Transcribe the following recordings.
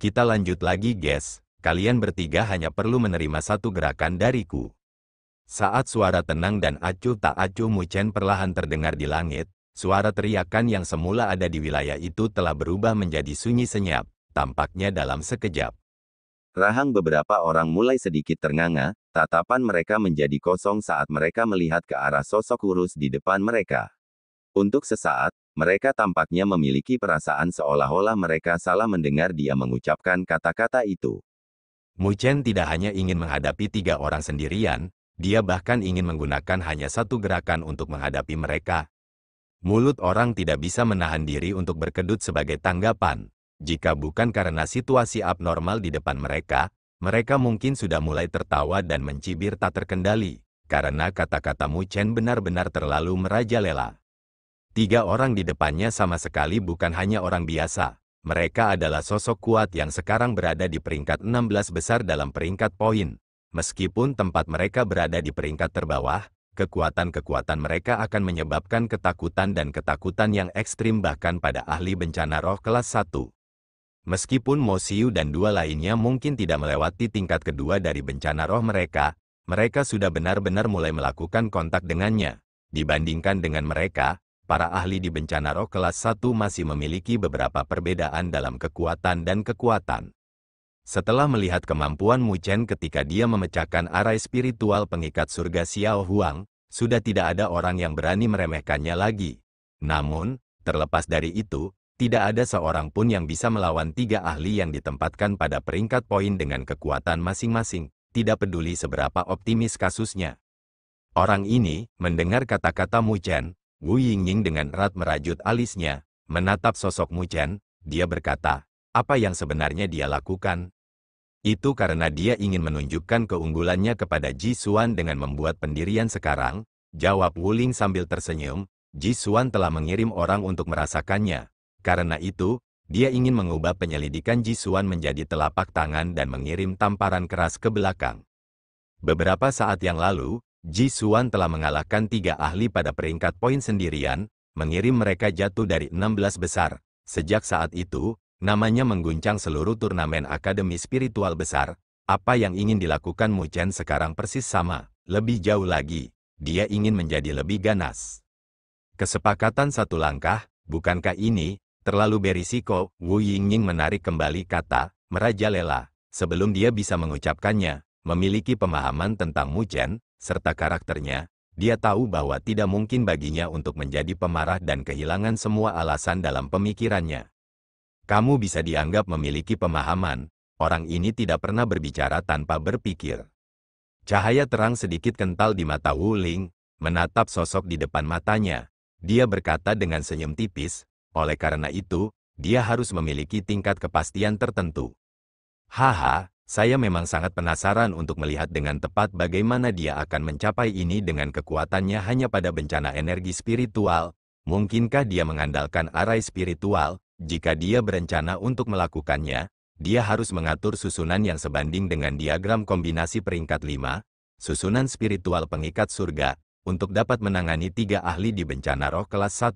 Kita lanjut lagi guys, kalian bertiga hanya perlu menerima satu gerakan dariku. Saat suara tenang dan acuh tak acuh Mu Chen perlahan terdengar di langit, suara teriakan yang semula ada di wilayah itu telah berubah menjadi sunyi senyap, tampaknya dalam sekejap. Rahang beberapa orang mulai sedikit ternganga, tatapan mereka menjadi kosong saat mereka melihat ke arah sosok kurus di depan mereka. Untuk sesaat, mereka tampaknya memiliki perasaan seolah-olah mereka salah mendengar dia mengucapkan kata-kata itu. Mu Chen tidak hanya ingin menghadapi 3 orang sendirian, dia bahkan ingin menggunakan hanya satu gerakan untuk menghadapi mereka. Mulut orang tidak bisa menahan diri untuk berkedut sebagai tanggapan. Jika bukan karena situasi abnormal di depan mereka, mereka mungkin sudah mulai tertawa dan mencibir tak terkendali, karena kata-kata Mu Chen benar-benar terlalu merajalela. 3 orang di depannya sama sekali bukan hanya orang biasa. Mereka adalah sosok kuat yang sekarang berada di peringkat 16 besar dalam peringkat poin. Meskipun tempat mereka berada di peringkat terbawah, kekuatan-kekuatan mereka akan menyebabkan ketakutan dan ketakutan yang ekstrim bahkan pada ahli bencana roh kelas 1. Meskipun Mo Xiu dan 2 lainnya mungkin tidak melewati tingkat kedua dari bencana roh mereka, mereka sudah benar-benar mulai melakukan kontak dengannya. Dibandingkan dengan mereka, para ahli di bencana roh kelas 1 masih memiliki beberapa perbedaan dalam kekuatan dan kekuatan. Setelah melihat kemampuan Mu Chen ketika dia memecahkan arai spiritual pengikat surga Xiao Huang, sudah tidak ada orang yang berani meremehkannya lagi. Namun, terlepas dari itu, tidak ada seorang pun yang bisa melawan 3 ahli yang ditempatkan pada peringkat poin dengan kekuatan masing-masing, tidak peduli seberapa optimis kasusnya. Orang ini, mendengar kata-kata Mu Chen, Wu Yingying dengan erat merajut alisnya, menatap sosok Mu Chen, dia berkata, apa yang sebenarnya dia lakukan? Itu karena dia ingin menunjukkan keunggulannya kepada Ji Xuan dengan membuat pendirian sekarang, jawab Wu Ling sambil tersenyum, Ji Xuan telah mengirim orang untuk merasakannya. Karena itu, dia ingin mengubah penyelidikan Ji Xuan menjadi telapak tangan dan mengirim tamparan keras ke belakang. Beberapa saat yang lalu, Ji Xuan telah mengalahkan 3 ahli pada peringkat poin sendirian, mengirim mereka jatuh dari 16 besar. Sejak saat itu, namanya mengguncang seluruh turnamen akademi spiritual besar. Apa yang ingin dilakukan Mu Chen sekarang persis sama, lebih jauh lagi, dia ingin menjadi lebih ganas. Kesepakatan satu langkah, bukankah ini terlalu berisiko? Wu Yingying menarik kembali kata, merajalela, sebelum dia bisa mengucapkannya, memiliki pemahaman tentang Mu Chen, serta karakternya, dia tahu bahwa tidak mungkin baginya untuk menjadi pemarah dan kehilangan semua alasan dalam pemikirannya. Kamu bisa dianggap memiliki pemahaman, orang ini tidak pernah berbicara tanpa berpikir. Cahaya terang sedikit kental di mata Wu Ling, menatap sosok di depan matanya. Dia berkata dengan senyum tipis, oleh karena itu, dia harus memiliki tingkat kepastian tertentu. Haha, saya memang sangat penasaran untuk melihat dengan tepat bagaimana dia akan mencapai ini dengan kekuatannya hanya pada bencana energi spiritual. Mungkinkah dia mengandalkan arai spiritual? Jika dia berencana untuk melakukannya, dia harus mengatur susunan yang sebanding dengan diagram kombinasi peringkat 5, susunan spiritual pengikat surga, untuk dapat menangani 3 ahli di bencana roh kelas 1,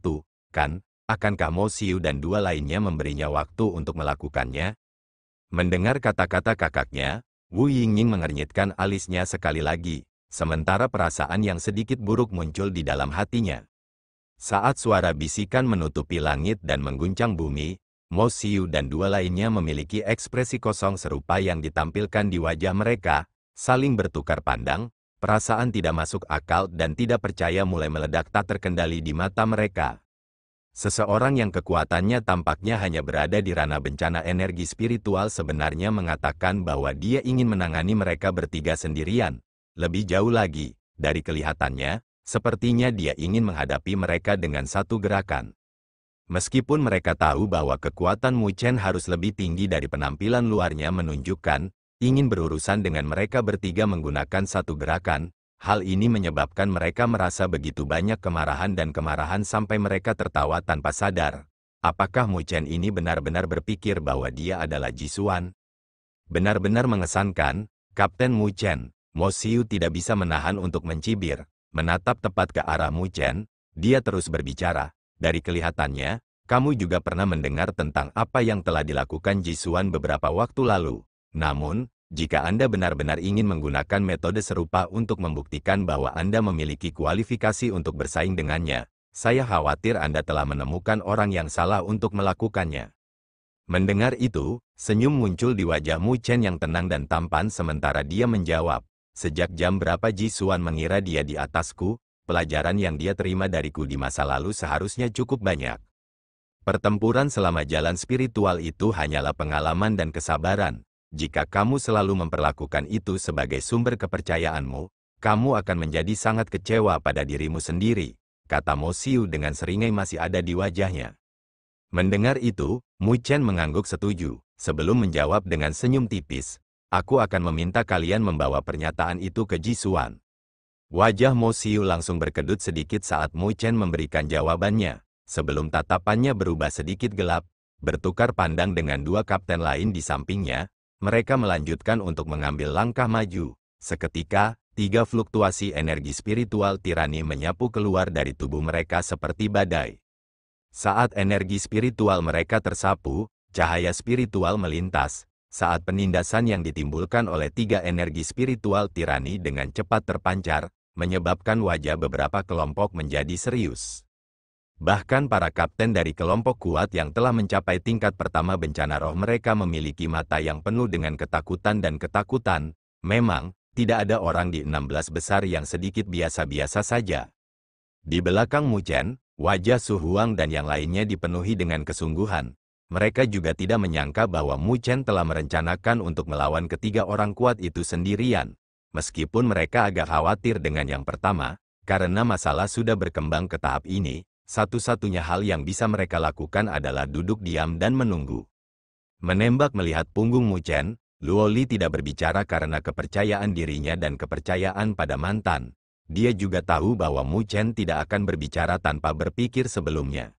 kan? Akankah Mo Xiu dan 2 lainnya memberinya waktu untuk melakukannya? Mendengar kata-kata kakaknya, Wu Yingying mengernyitkan alisnya sekali lagi, sementara perasaan yang sedikit buruk muncul di dalam hatinya. Saat suara bisikan menutupi langit dan mengguncang bumi, Mo Xiu dan 2 lainnya memiliki ekspresi kosong serupa yang ditampilkan di wajah mereka, saling bertukar pandang, perasaan tidak masuk akal dan tidak percaya mulai meledak tak terkendali di mata mereka. Seseorang yang kekuatannya tampaknya hanya berada di ranah bencana energi spiritual sebenarnya mengatakan bahwa dia ingin menangani mereka bertiga sendirian. Lebih jauh lagi, dari kelihatannya, sepertinya dia ingin menghadapi mereka dengan satu gerakan. Meskipun mereka tahu bahwa kekuatan Mu Chen harus lebih tinggi dari penampilan luarnya menunjukkan, ingin berurusan dengan mereka bertiga menggunakan satu gerakan, hal ini menyebabkan mereka merasa begitu banyak kemarahan dan kemarahan sampai mereka tertawa tanpa sadar. Apakah Mu Chen ini benar-benar berpikir bahwa dia adalah Ji Xuan? Benar-benar mengesankan, Kapten Mu Chen. Mo Xiu tidak bisa menahan untuk mencibir, menatap tepat ke arah Mu Chen. Dia terus berbicara. Dari kelihatannya, kamu juga pernah mendengar tentang apa yang telah dilakukan Ji Xuan beberapa waktu lalu. Namun, jika Anda benar-benar ingin menggunakan metode serupa untuk membuktikan bahwa Anda memiliki kualifikasi untuk bersaing dengannya, saya khawatir Anda telah menemukan orang yang salah untuk melakukannya. Mendengar itu, senyum muncul di wajah Mu Chen yang tenang dan tampan sementara dia menjawab, sejak jam berapa Ji Xuan mengira dia di atasku, pelajaran yang dia terima dariku di masa lalu seharusnya cukup banyak. Pertempuran selama jalan spiritual itu hanyalah pengalaman dan kesabaran. Jika kamu selalu memperlakukan itu sebagai sumber kepercayaanmu, kamu akan menjadi sangat kecewa pada dirimu sendiri, kata Mo Xiu dengan seringai masih ada di wajahnya. Mendengar itu, Mu Chen mengangguk setuju, sebelum menjawab dengan senyum tipis, aku akan meminta kalian membawa pernyataan itu ke Ji Xuan. Wajah Mo Xiu langsung berkedut sedikit saat Mu Chen memberikan jawabannya. Sebelum tatapannya berubah sedikit gelap, bertukar pandang dengan dua kapten lain di sampingnya, mereka melanjutkan untuk mengambil langkah maju. Seketika, 3 fluktuasi energi spiritual tirani menyapu keluar dari tubuh mereka seperti badai. Saat energi spiritual mereka tersapu, cahaya spiritual melintas, saat penindasan yang ditimbulkan oleh 3 energi spiritual tirani dengan cepat terpancar, menyebabkan wajah beberapa kelompok menjadi serius. Bahkan para kapten dari kelompok kuat yang telah mencapai tingkat pertama bencana roh mereka memiliki mata yang penuh dengan ketakutan dan ketakutan. Memang, tidak ada orang di 16 besar yang sedikit biasa-biasa saja. Di belakang Mu Chen, wajah Su Huang dan yang lainnya dipenuhi dengan kesungguhan. Mereka juga tidak menyangka bahwa Mu Chen telah merencanakan untuk melawan ketiga orang kuat itu sendirian. Meskipun mereka agak khawatir dengan yang pertama, karena masalah sudah berkembang ke tahap ini, satu-satunya hal yang bisa mereka lakukan adalah duduk diam dan menunggu. Menembak melihat punggung Mu Chen, Luo Li tidak berbicara karena kepercayaan dirinya dan kepercayaan pada mantan. Dia juga tahu bahwa Mu Chen tidak akan berbicara tanpa berpikir sebelumnya.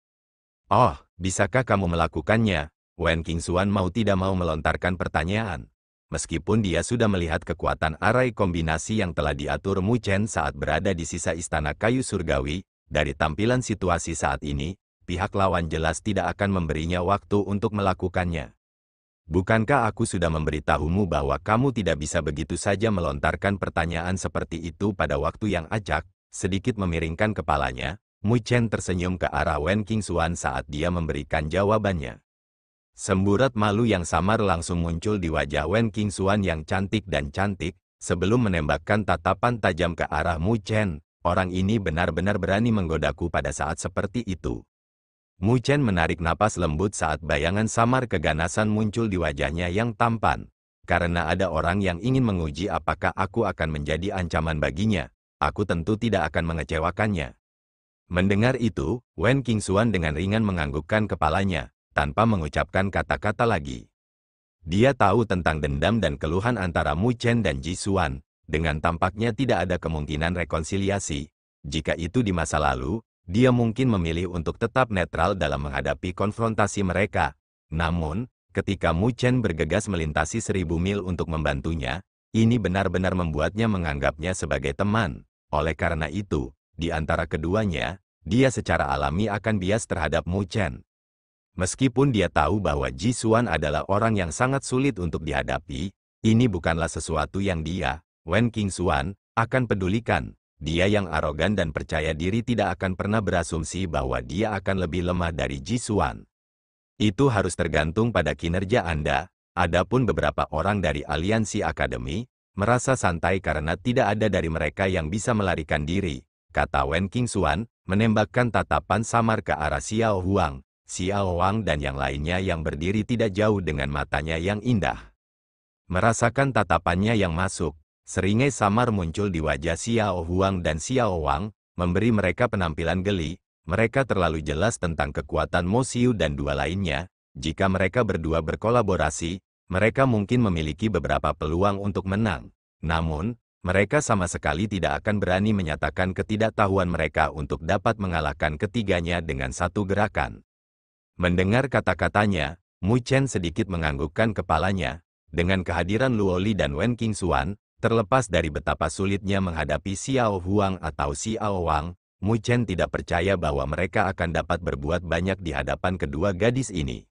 Oh, bisakah kamu melakukannya? Wen Qingxuan mau tidak mau melontarkan pertanyaan. Meskipun dia sudah melihat kekuatan arai kombinasi yang telah diatur Mu Chen saat berada di sisa istana kayu surgawi, dari tampilan situasi saat ini, pihak lawan jelas tidak akan memberinya waktu untuk melakukannya. Bukankah aku sudah memberitahumu bahwa kamu tidak bisa begitu saja melontarkan pertanyaan seperti itu pada waktu yang acak? Sedikit memiringkan kepalanya, Mu Chen tersenyum ke arah Wen Qingxuan saat dia memberikan jawabannya. Semburat malu yang samar langsung muncul di wajah Wen Qingxuan yang cantik dan cantik, sebelum menembakkan tatapan tajam ke arah Mu Chen. Orang ini benar-benar berani menggodaku pada saat seperti itu. Mu Chen menarik napas lembut saat bayangan samar keganasan muncul di wajahnya yang tampan. Karena ada orang yang ingin menguji apakah aku akan menjadi ancaman baginya, aku tentu tidak akan mengecewakannya. Mendengar itu, Wen Qingxuan dengan ringan menganggukkan kepalanya, tanpa mengucapkan kata-kata lagi. Dia tahu tentang dendam dan keluhan antara Mu Chen dan Ji Xuan. Dengan tampaknya tidak ada kemungkinan rekonsiliasi. Jika itu di masa lalu, dia mungkin memilih untuk tetap netral dalam menghadapi konfrontasi mereka. Namun, ketika Mu Chen bergegas melintasi 1000 mil untuk membantunya, ini benar-benar membuatnya menganggapnya sebagai teman. Oleh karena itu, di antara keduanya, dia secara alami akan bias terhadap Mu Chen. Meskipun dia tahu bahwa Ji Xuan adalah orang yang sangat sulit untuk dihadapi, ini bukanlah sesuatu yang dia, Wen Qingxuan, akan pedulikan. Dia yang arogan dan percaya diri tidak akan pernah berasumsi bahwa dia akan lebih lemah dari Ji Xuan. Itu harus tergantung pada kinerja Anda. Adapun beberapa orang dari aliansi akademi, merasa santai karena tidak ada dari mereka yang bisa melarikan diri, kata Wen Qingxuan, menembakkan tatapan samar ke arah Xiao Huang, Xiao Wang dan yang lainnya yang berdiri tidak jauh dengan matanya yang indah. Merasakan tatapannya yang masuk, seringai samar muncul di wajah Xiao Huang dan Xiao Wang, memberi mereka penampilan geli. Mereka terlalu jelas tentang kekuatan Mo Xiu dan dua lainnya. Jika mereka berdua berkolaborasi, mereka mungkin memiliki beberapa peluang untuk menang. Namun, mereka sama sekali tidak akan berani menyatakan ketidaktahuan mereka untuk dapat mengalahkan ketiganya dengan satu gerakan. Mendengar kata-katanya, Mu Chen sedikit menganggukkan kepalanya. Dengan kehadiran Luo Li dan Wen Qingxuan, terlepas dari betapa sulitnya menghadapi Xiao Huang atau Xiao Wang, Mu Chen tidak percaya bahwa mereka akan dapat berbuat banyak di hadapan kedua gadis ini.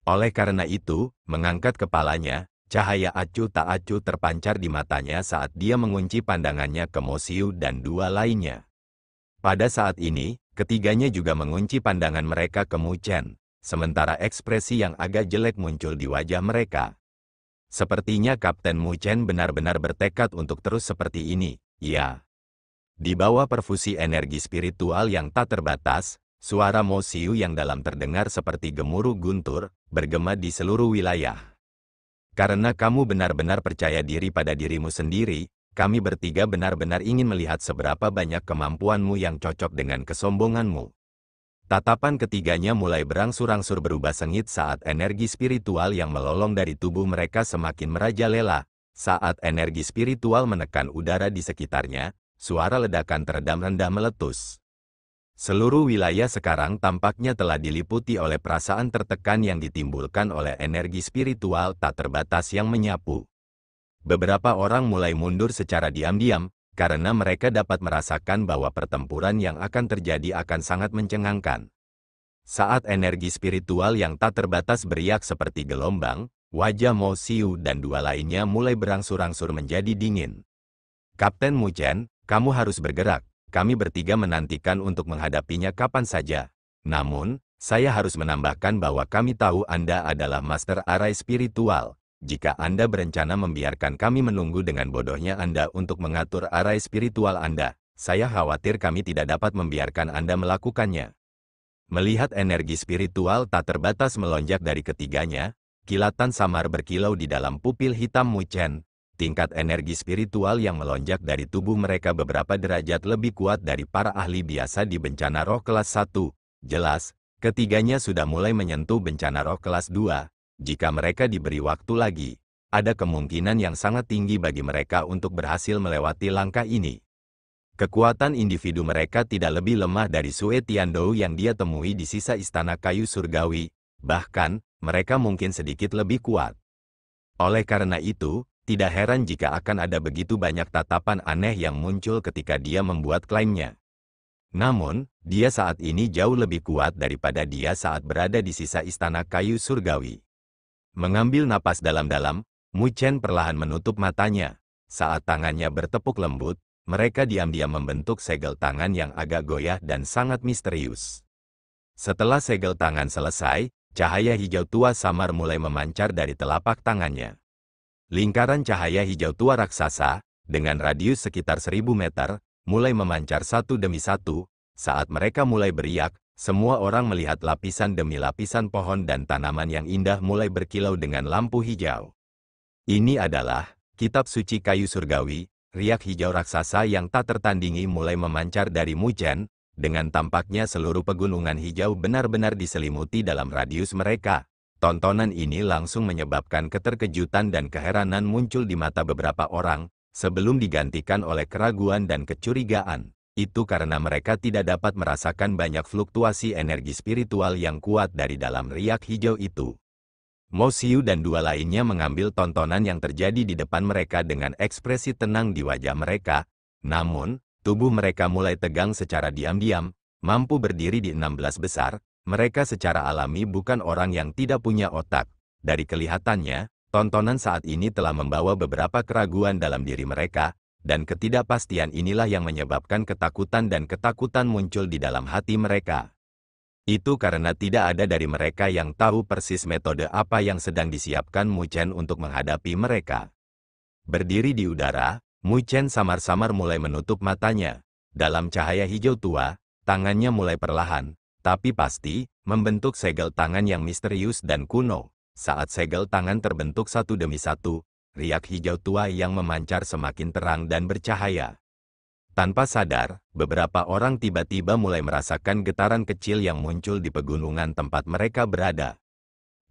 Oleh karena itu, mengangkat kepalanya, cahaya acuh tak acuh terpancar di matanya saat dia mengunci pandangannya ke Mo Xiu dan dua lainnya. Pada saat ini, ketiganya juga mengunci pandangan mereka ke Mu Chen, sementara ekspresi yang agak jelek muncul di wajah mereka. Sepertinya Kapten Mu Chen benar-benar bertekad untuk terus seperti ini, ya. Di bawah perfusi energi spiritual yang tak terbatas, suara Mo Xiu yang dalam terdengar seperti gemuruh guntur, bergema di seluruh wilayah. Karena kamu benar-benar percaya diri pada dirimu sendiri, kami bertiga benar-benar ingin melihat seberapa banyak kemampuanmu yang cocok dengan kesombonganmu. Tatapan ketiganya mulai berangsur-angsur berubah sengit saat energi spiritual yang melolong dari tubuh mereka semakin merajalela. Saat energi spiritual menekan udara di sekitarnya, suara ledakan teredam rendah meletus. Seluruh wilayah sekarang tampaknya telah diliputi oleh perasaan tertekan yang ditimbulkan oleh energi spiritual tak terbatas yang menyapu. Beberapa orang mulai mundur secara diam-diam, karena mereka dapat merasakan bahwa pertempuran yang akan terjadi akan sangat mencengangkan. Saat energi spiritual yang tak terbatas beriak seperti gelombang, wajah Mo Xiu dan dua lainnya mulai berangsur-angsur menjadi dingin. Kapten Mu Chen, kamu harus bergerak. Kami bertiga menantikan untuk menghadapinya kapan saja. Namun, saya harus menambahkan bahwa kami tahu Anda adalah Master Arai Spiritual. Jika Anda berencana membiarkan kami menunggu dengan bodohnya Anda untuk mengatur arai spiritual Anda, saya khawatir kami tidak dapat membiarkan Anda melakukannya. Melihat energi spiritual tak terbatas melonjak dari ketiganya, kilatan samar berkilau di dalam pupil hitam Mu Chen. Tingkat energi spiritual yang melonjak dari tubuh mereka beberapa derajat lebih kuat dari para ahli biasa di bencana roh kelas 1. Jelas, ketiganya sudah mulai menyentuh bencana roh kelas 2. Jika mereka diberi waktu lagi, ada kemungkinan yang sangat tinggi bagi mereka untuk berhasil melewati langkah ini. Kekuatan individu mereka tidak lebih lemah dari Sue Tiandou yang dia temui di sisa istana kayu surgawi, bahkan, mereka mungkin sedikit lebih kuat. Oleh karena itu, tidak heran jika akan ada begitu banyak tatapan aneh yang muncul ketika dia membuat klaimnya. Namun, dia saat ini jauh lebih kuat daripada dia saat berada di sisa istana kayu surgawi. Mengambil napas dalam-dalam, Mu Chen perlahan menutup matanya. Saat tangannya bertepuk lembut, mereka diam-diam membentuk segel tangan yang agak goyah dan sangat misterius. Setelah segel tangan selesai, cahaya hijau tua samar mulai memancar dari telapak tangannya. Lingkaran cahaya hijau tua raksasa, dengan radius sekitar 1000 meter, mulai memancar satu demi satu. Saat mereka mulai beriak, semua orang melihat lapisan demi lapisan pohon dan tanaman yang indah mulai berkilau dengan lampu hijau. Ini adalah kitab suci kayu surgawi. Riak hijau raksasa yang tak tertandingi mulai memancar dari Mu Chen. Dengan tampaknya seluruh pegunungan hijau benar-benar diselimuti dalam radius mereka. Tontonan ini langsung menyebabkan keterkejutan dan keheranan muncul di mata beberapa orang, sebelum digantikan oleh keraguan dan kecurigaan. Itu karena mereka tidak dapat merasakan banyak fluktuasi energi spiritual yang kuat dari dalam riak hijau itu. Mo Xiu dan dua lainnya mengambil tontonan yang terjadi di depan mereka dengan ekspresi tenang di wajah mereka. Namun, tubuh mereka mulai tegang secara diam-diam, mampu berdiri di 16 besar. Mereka secara alami bukan orang yang tidak punya otak. Dari kelihatannya, tontonan saat ini telah membawa beberapa keraguan dalam diri mereka, dan ketidakpastian inilah yang menyebabkan ketakutan dan ketakutan muncul di dalam hati mereka. Itu karena tidak ada dari mereka yang tahu persis metode apa yang sedang disiapkan Mu Chen untuk menghadapi mereka. Berdiri di udara, Mu Chen samar-samar mulai menutup matanya. Dalam cahaya hijau tua, tangannya mulai perlahan, tapi pasti, membentuk segel tangan yang misterius dan kuno. Saat segel tangan terbentuk satu demi satu, riak hijau tua yang memancar semakin terang dan bercahaya. Tanpa sadar, beberapa orang tiba-tiba mulai merasakan getaran kecil yang muncul di pegunungan tempat mereka berada.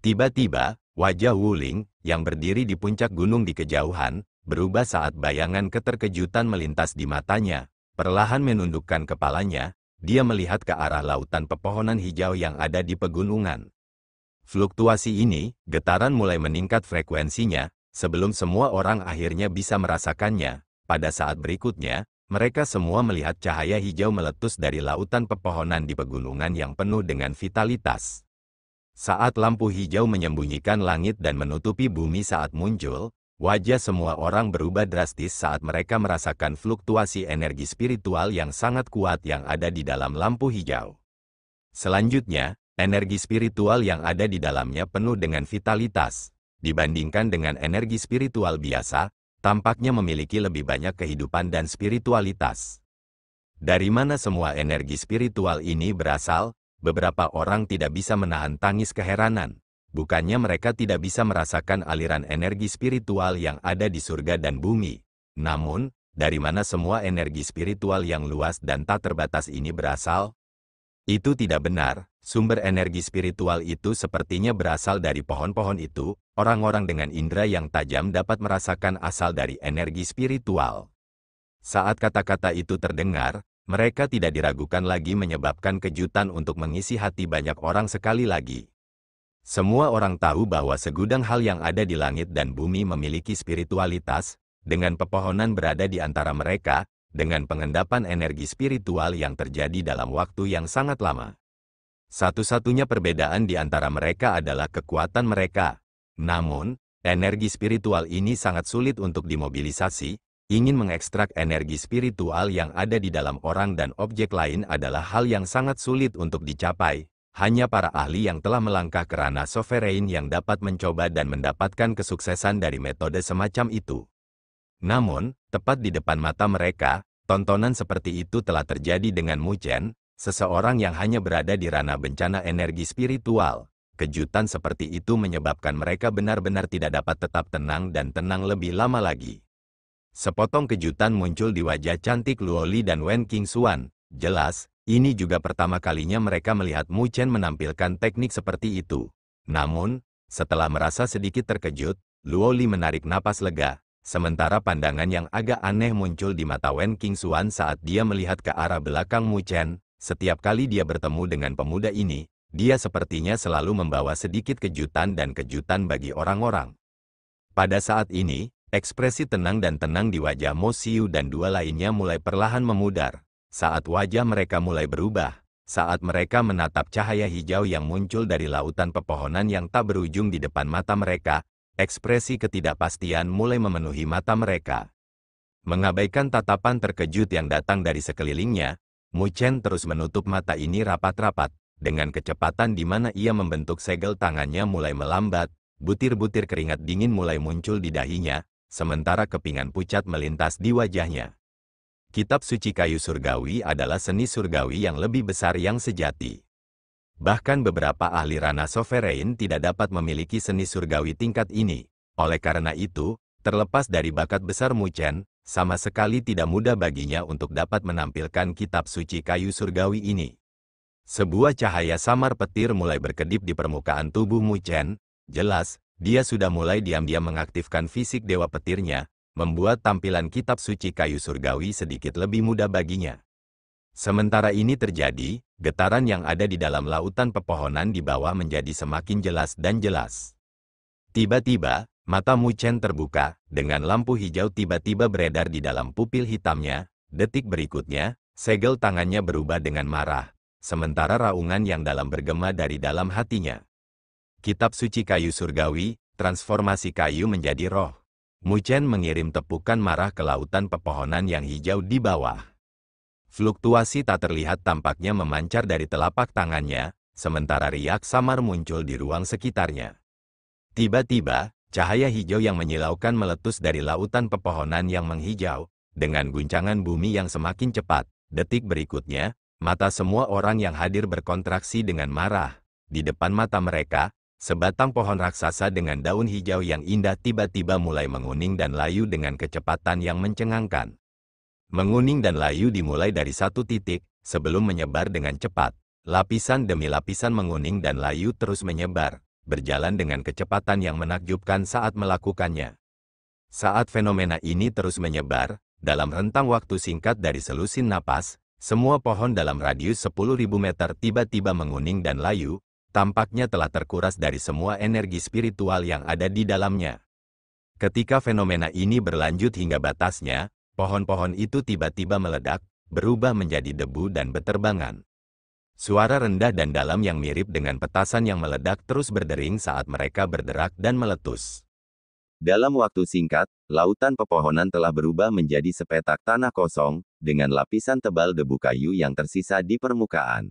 Tiba-tiba, wajah Wu Ling, yang berdiri di puncak gunung di kejauhan, berubah saat bayangan keterkejutan melintas di matanya. Perlahan menundukkan kepalanya, dia melihat ke arah lautan pepohonan hijau yang ada di pegunungan. Fluktuasi ini, getaran mulai meningkat frekuensinya, sebelum semua orang akhirnya bisa merasakannya. Pada saat berikutnya, Mereka semua melihat cahaya hijau meletus dari lautan pepohonan di pegunungan yang penuh dengan vitalitas. Saat lampu hijau menyembunyikan langit dan menutupi bumi saat muncul, wajah semua orang berubah drastis saat mereka merasakan fluktuasi energi spiritual yang sangat kuat yang ada di dalam lampu hijau. Selanjutnya, energi spiritual yang ada di dalamnya penuh dengan vitalitas. Dibandingkan dengan energi spiritual biasa, tampaknya memiliki lebih banyak kehidupan dan spiritualitas. Dari mana semua energi spiritual ini berasal? Beberapa orang tidak bisa menahan tangis keheranan. Bukannya mereka tidak bisa merasakan aliran energi spiritual yang ada di surga dan bumi. Namun, dari mana semua energi spiritual yang luas dan tak terbatas ini berasal? Itu tidak benar. Sumber energi spiritual itu sepertinya berasal dari pohon-pohon itu. Orang-orang dengan indera yang tajam dapat merasakan asal dari energi spiritual. Saat kata-kata itu terdengar, mereka tidak diragukan lagi menyebabkan kejutan untuk mengisi hati banyak orang sekali lagi. Semua orang tahu bahwa segudang hal yang ada di langit dan bumi memiliki spiritualitas, dengan pepohonan berada di antara mereka, dengan pengendapan energi spiritual yang terjadi dalam waktu yang sangat lama. Satu-satunya perbedaan di antara mereka adalah kekuatan mereka. Namun, energi spiritual ini sangat sulit untuk dimobilisasi. Ingin mengekstrak energi spiritual yang ada di dalam orang dan objek lain adalah hal yang sangat sulit untuk dicapai. Hanya para ahli yang telah melangkah ke ranah sovereign yang dapat mencoba dan mendapatkan kesuksesan dari metode semacam itu. Namun, tepat di depan mata mereka, tontonan seperti itu telah terjadi dengan Mu Chen, seseorang yang hanya berada di ranah bencana energi spiritual. Kejutan seperti itu menyebabkan mereka benar-benar tidak dapat tetap tenang dan tenang lebih lama lagi. Sepotong kejutan muncul di wajah cantik Luo Li dan Wen Qingxuan. Jelas, ini juga pertama kalinya mereka melihat Mu Chen menampilkan teknik seperti itu. Namun, setelah merasa sedikit terkejut, Luo Li menarik napas lega. Sementara pandangan yang agak aneh muncul di mata Wen Qingxuan saat dia melihat ke arah belakang Mu Chen. Setiap kali dia bertemu dengan pemuda ini, dia sepertinya selalu membawa sedikit kejutan dan kejutan bagi orang-orang. Pada saat ini, ekspresi tenang dan tenang di wajah Mo Xiu dan dua lainnya mulai perlahan memudar. Saat wajah mereka mulai berubah, saat mereka menatap cahaya hijau yang muncul dari lautan pepohonan yang tak berujung di depan mata mereka, ekspresi ketidakpastian mulai memenuhi mata mereka. Mengabaikan tatapan terkejut yang datang dari sekelilingnya, Mu Chen terus menutup mata ini rapat-rapat. Dengan kecepatan di mana ia membentuk segel tangannya mulai melambat, butir-butir keringat dingin mulai muncul di dahinya, sementara kepingan pucat melintas di wajahnya. Kitab suci kayu surgawi adalah seni surgawi yang lebih besar yang sejati. Bahkan beberapa ahli ranah sovereign tidak dapat memiliki seni surgawi tingkat ini. Oleh karena itu, terlepas dari bakat besar Mu Chen, sama sekali tidak mudah baginya untuk dapat menampilkan kitab suci kayu surgawi ini. Sebuah cahaya samar petir mulai berkedip di permukaan tubuh Mu Chen. Jelas, dia sudah mulai diam-diam mengaktifkan fisik dewa petirnya, membuat tampilan kitab suci kayu surgawi sedikit lebih mudah baginya. Sementara ini terjadi, getaran yang ada di dalam lautan pepohonan di bawah menjadi semakin jelas dan jelas. Tiba-tiba, mata Mu Chen terbuka, dengan lampu hijau tiba-tiba beredar di dalam pupil hitamnya. Detik berikutnya, segel tangannya berubah dengan marah. Sementara raungan yang dalam bergema dari dalam hatinya. Kitab suci kayu surgawi, transformasi kayu menjadi roh. Mu Chen mengirim tepukan marah ke lautan pepohonan yang hijau di bawah. Fluktuasi tak terlihat tampaknya memancar dari telapak tangannya, sementara riak samar muncul di ruang sekitarnya. Tiba-tiba, cahaya hijau yang menyilaukan meletus dari lautan pepohonan yang menghijau, dengan guncangan bumi yang semakin cepat. Detik berikutnya, mata semua orang yang hadir berkontraksi dengan marah. Di depan mata mereka, sebatang pohon raksasa dengan daun hijau yang indah tiba-tiba mulai menguning dan layu dengan kecepatan yang mencengangkan. Menguning dan layu dimulai dari satu titik, sebelum menyebar dengan cepat. Lapisan demi lapisan menguning dan layu terus menyebar, berjalan dengan kecepatan yang menakjubkan saat melakukannya. Saat fenomena ini terus menyebar, dalam rentang waktu singkat dari selusin napas, semua pohon dalam radius 10.000 meter tiba-tiba menguning dan layu, tampaknya telah terkuras dari semua energi spiritual yang ada di dalamnya. Ketika fenomena ini berlanjut hingga batasnya, Pohon-pohon itu tiba-tiba meledak, berubah menjadi debu dan beterbangan. Suara rendah dan dalam yang mirip dengan petasan yang meledak terus berdering saat mereka berderak dan meletus. Dalam waktu singkat, lautan pepohonan telah berubah menjadi sepetak tanah kosong, dengan lapisan tebal debu kayu yang tersisa di permukaan.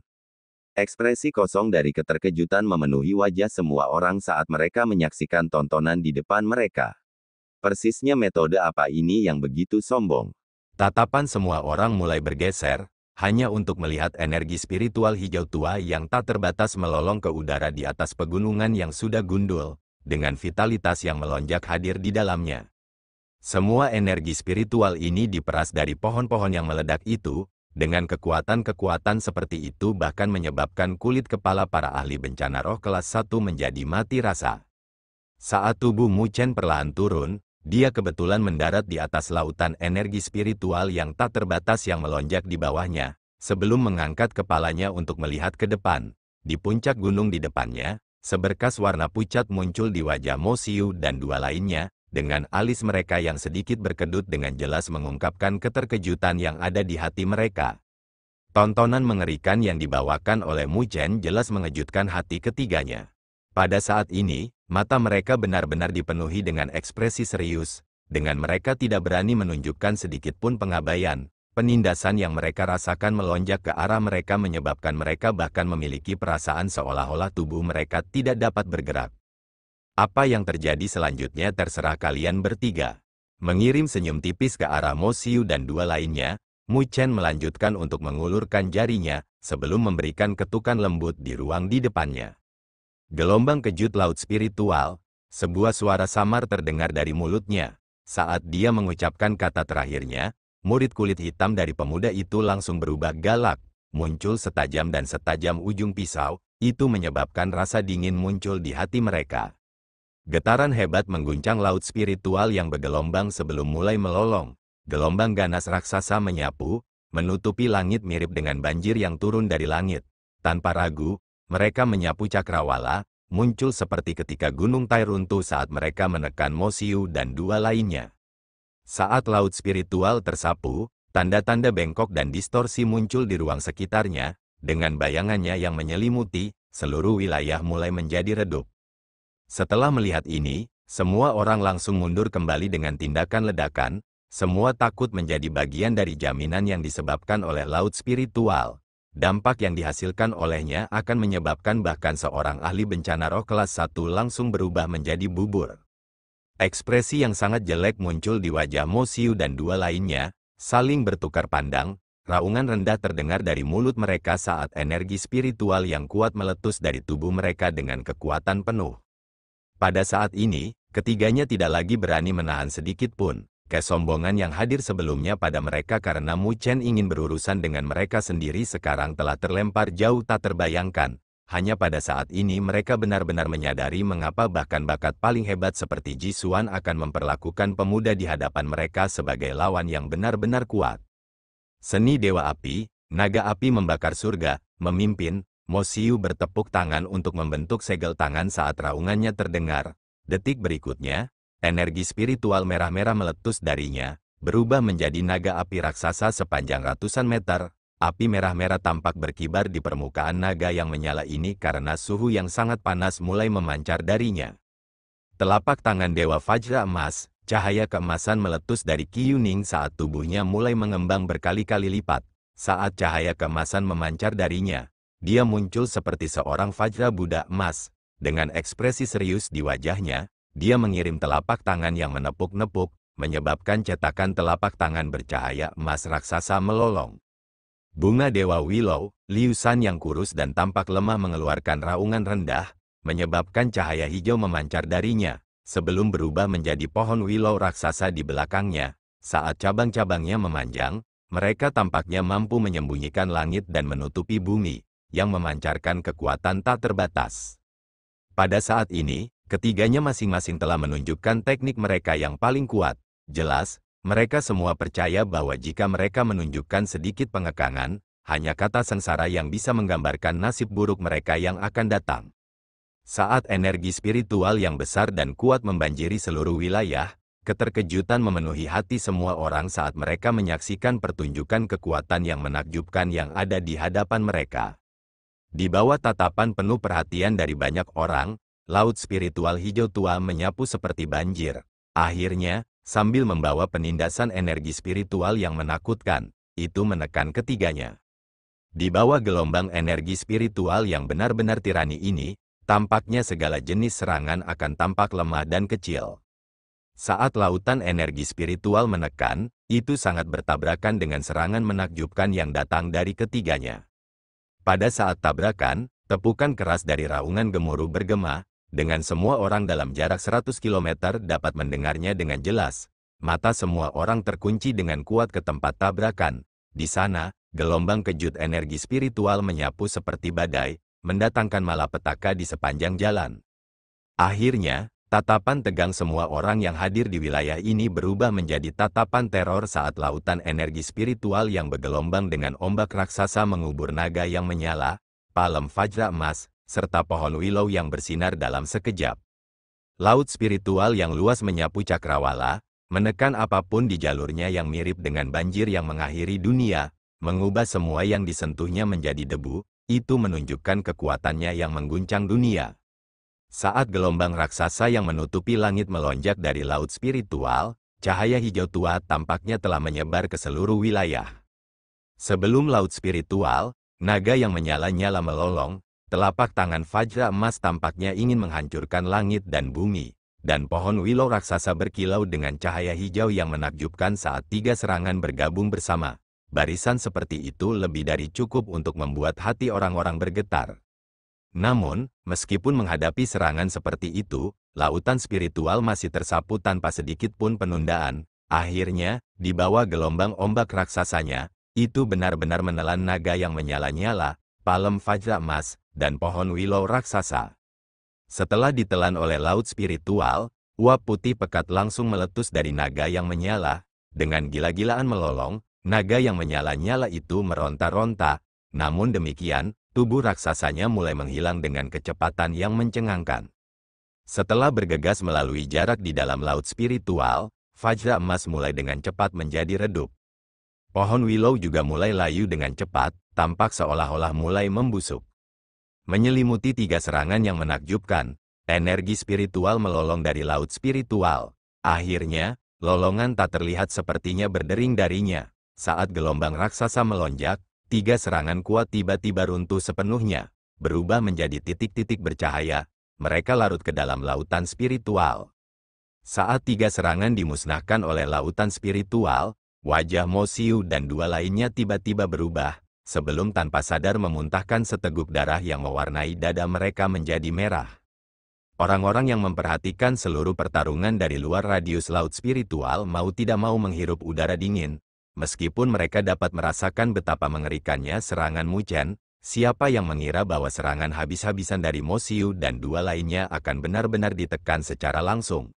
Ekspresi kosong dari keterkejutan memenuhi wajah semua orang saat mereka menyaksikan tontonan di depan mereka. Persisnya metode apa ini yang begitu sombong? Tatapan semua orang mulai bergeser, hanya untuk melihat energi spiritual hijau tua yang tak terbatas melolong ke udara di atas pegunungan yang sudah gundul, dengan vitalitas yang melonjak hadir di dalamnya. Semua energi spiritual ini diperas dari pohon-pohon yang meledak itu, dengan kekuatan-kekuatan seperti itu bahkan menyebabkan kulit kepala para ahli bencana roh kelas 1 menjadi mati rasa. Saat tubuh Mu Chen perlahan turun, dia kebetulan mendarat di atas lautan energi spiritual yang tak terbatas yang melonjak di bawahnya, sebelum mengangkat kepalanya untuk melihat ke depan. Di puncak gunung di depannya, seberkas warna pucat muncul di wajah Mo Xiu dan dua lainnya, dengan alis mereka yang sedikit berkedut dengan jelas mengungkapkan keterkejutan yang ada di hati mereka. Tontonan mengerikan yang dibawakan oleh Mu Chen jelas mengejutkan hati ketiganya. Pada saat ini, mata mereka benar-benar dipenuhi dengan ekspresi serius, dengan mereka tidak berani menunjukkan sedikit pun pengabaian. Penindasan yang mereka rasakan melonjak ke arah mereka menyebabkan mereka bahkan memiliki perasaan seolah-olah tubuh mereka tidak dapat bergerak. Apa yang terjadi selanjutnya terserah kalian bertiga. Mengirim senyum tipis ke arah Mo Xiu dan dua lainnya, Mu Chen melanjutkan untuk mengulurkan jarinya, sebelum memberikan ketukan lembut di ruang di depannya. Gelombang kejut laut spiritual, sebuah suara samar terdengar dari mulutnya. Saat dia mengucapkan kata terakhirnya, murid kulit hitam dari pemuda itu langsung berubah galak, muncul setajam dan setajam ujung pisau, itu menyebabkan rasa dingin muncul di hati mereka. Getaran hebat mengguncang laut spiritual yang bergelombang sebelum mulai melolong. Gelombang ganas raksasa menyapu, menutupi langit mirip dengan banjir yang turun dari langit. Tanpa ragu, mereka menyapu cakrawala, muncul seperti ketika gunung Tai runtuh saat mereka menekan Mo Xiu dan dua lainnya. Saat laut spiritual tersapu, tanda-tanda bengkok dan distorsi muncul di ruang sekitarnya, dengan bayangannya yang menyelimuti, seluruh wilayah mulai menjadi redup. Setelah melihat ini, semua orang langsung mundur kembali dengan tindakan ledakan, semua takut menjadi bagian dari jaminan yang disebabkan oleh laut spiritual. Dampak yang dihasilkan olehnya akan menyebabkan bahkan seorang ahli bencana roh kelas 1 langsung berubah menjadi bubur. Ekspresi yang sangat jelek muncul di wajah Mo Xiu dan dua lainnya, saling bertukar pandang, raungan rendah terdengar dari mulut mereka saat energi spiritual yang kuat meletus dari tubuh mereka dengan kekuatan penuh. Pada saat ini, ketiganya tidak lagi berani menahan sedikit pun. Kesombongan yang hadir sebelumnya pada mereka karena Mu Chen ingin berurusan dengan mereka sendiri sekarang telah terlempar jauh tak terbayangkan. Hanya pada saat ini mereka benar-benar menyadari mengapa bahkan bakat paling hebat seperti Ji Xuan akan memperlakukan pemuda di hadapan mereka sebagai lawan yang benar-benar kuat. Seni Dewa Api, naga api membakar surga, memimpin. Mo Xiu bertepuk tangan untuk membentuk segel tangan saat raungannya terdengar. Detik berikutnya, energi spiritual merah-merah meletus darinya, berubah menjadi naga api raksasa sepanjang ratusan meter. Api merah-merah tampak berkibar di permukaan naga yang menyala ini karena suhu yang sangat panas mulai memancar darinya. Telapak tangan Dewa Fajra Emas, cahaya keemasan meletus dari Qi Yuning saat tubuhnya mulai mengembang berkali-kali lipat. Saat cahaya keemasan memancar darinya, dia muncul seperti seorang Fajra Buddha emas. Dengan ekspresi serius di wajahnya, dia mengirim telapak tangan yang menepuk-nepuk, menyebabkan cetakan telapak tangan bercahaya emas raksasa melolong. Bunga Dewa Willow, Liu Shan yang kurus dan tampak lemah mengeluarkan raungan rendah, menyebabkan cahaya hijau memancar darinya, sebelum berubah menjadi pohon willow raksasa di belakangnya. Saat cabang-cabangnya memanjang, mereka tampaknya mampu menyembunyikan langit dan menutupi bumi, yang memancarkan kekuatan tak terbatas. Pada saat ini, ketiganya masing-masing telah menunjukkan teknik mereka yang paling kuat. Jelas, mereka semua percaya bahwa jika mereka menunjukkan sedikit pengekangan, hanya kata sengsara yang bisa menggambarkan nasib buruk mereka yang akan datang. Saat energi spiritual yang besar dan kuat membanjiri seluruh wilayah, Keterkejutan memenuhi hati semua orang saat mereka menyaksikan pertunjukan kekuatan yang menakjubkan yang ada di hadapan mereka. Di bawah tatapan penuh perhatian dari banyak orang, laut spiritual hijau tua menyapu seperti banjir. Akhirnya, sambil membawa penindasan energi spiritual yang menakutkan, itu menekan ketiganya. Di bawah gelombang energi spiritual yang benar-benar tirani ini, tampaknya segala jenis serangan akan tampak lemah dan kecil. Saat lautan energi spiritual menekan, itu sangat bertabrakan dengan serangan menakjubkan yang datang dari ketiganya. Pada saat tabrakan, tepukan keras dari raungan gemuruh bergema, dengan semua orang dalam jarak 100 km dapat mendengarnya dengan jelas. Mata semua orang terkunci dengan kuat ke tempat tabrakan. Di sana, gelombang kejut energi spiritual menyapu seperti badai, mendatangkan malapetaka di sepanjang jalan. Akhirnya, tatapan tegang semua orang yang hadir di wilayah ini berubah menjadi tatapan teror saat lautan energi spiritual yang bergelombang dengan ombak raksasa mengubur naga yang menyala, palem fajra emas, serta pohon willow yang bersinar dalam sekejap. Laut spiritual yang luas menyapu cakrawala, menekan apapun di jalurnya yang mirip dengan banjir yang mengakhiri dunia, mengubah semua yang disentuhnya menjadi debu, itu menunjukkan kekuatannya yang mengguncang dunia. Saat gelombang raksasa yang menutupi langit melonjak dari laut spiritual, cahaya hijau tua tampaknya telah menyebar ke seluruh wilayah. Sebelum laut spiritual, naga yang menyala-nyala melolong, telapak tangan fajra emas tampaknya ingin menghancurkan langit dan bumi, dan pohon willow raksasa berkilau dengan cahaya hijau yang menakjubkan saat tiga serangan bergabung bersama. Barisan seperti itu lebih dari cukup untuk membuat hati orang-orang bergetar. Namun, meskipun menghadapi serangan seperti itu, lautan spiritual masih tersapu tanpa sedikit pun penundaan. Akhirnya, di bawah gelombang ombak raksasanya, itu benar-benar menelan naga yang menyala-nyala, palem fajra emas, dan pohon willow raksasa. Setelah ditelan oleh laut spiritual, uap putih pekat langsung meletus dari naga yang menyala. Dengan gila-gilaan melolong, naga yang menyala-nyala itu meronta-ronta. Namun demikian, tubuh raksasanya mulai menghilang dengan kecepatan yang mencengangkan. Setelah bergegas melalui jarak di dalam laut spiritual, fajra emas mulai dengan cepat menjadi redup. Pohon willow juga mulai layu dengan cepat, tampak seolah-olah mulai membusuk. Menyelimuti tiga serangan yang menakjubkan, energi spiritual melolong dari laut spiritual. Akhirnya, lolongan tak terlihat sepertinya berdering darinya. Saat gelombang raksasa melonjak, tiga serangan kuat tiba-tiba runtuh sepenuhnya, berubah menjadi titik-titik bercahaya. Mereka larut ke dalam lautan spiritual. Saat tiga serangan dimusnahkan oleh lautan spiritual, wajah Mo Xiu dan dua lainnya tiba-tiba berubah, sebelum tanpa sadar memuntahkan seteguk darah yang mewarnai dada mereka menjadi merah. Orang-orang yang memperhatikan seluruh pertarungan dari luar radius laut spiritual mau tidak mau menghirup udara dingin. Meskipun mereka dapat merasakan betapa mengerikannya serangan Mu Chen, siapa yang mengira bahwa serangan habis-habisan dari Mo Xiu dan dua lainnya akan benar-benar ditekan secara langsung.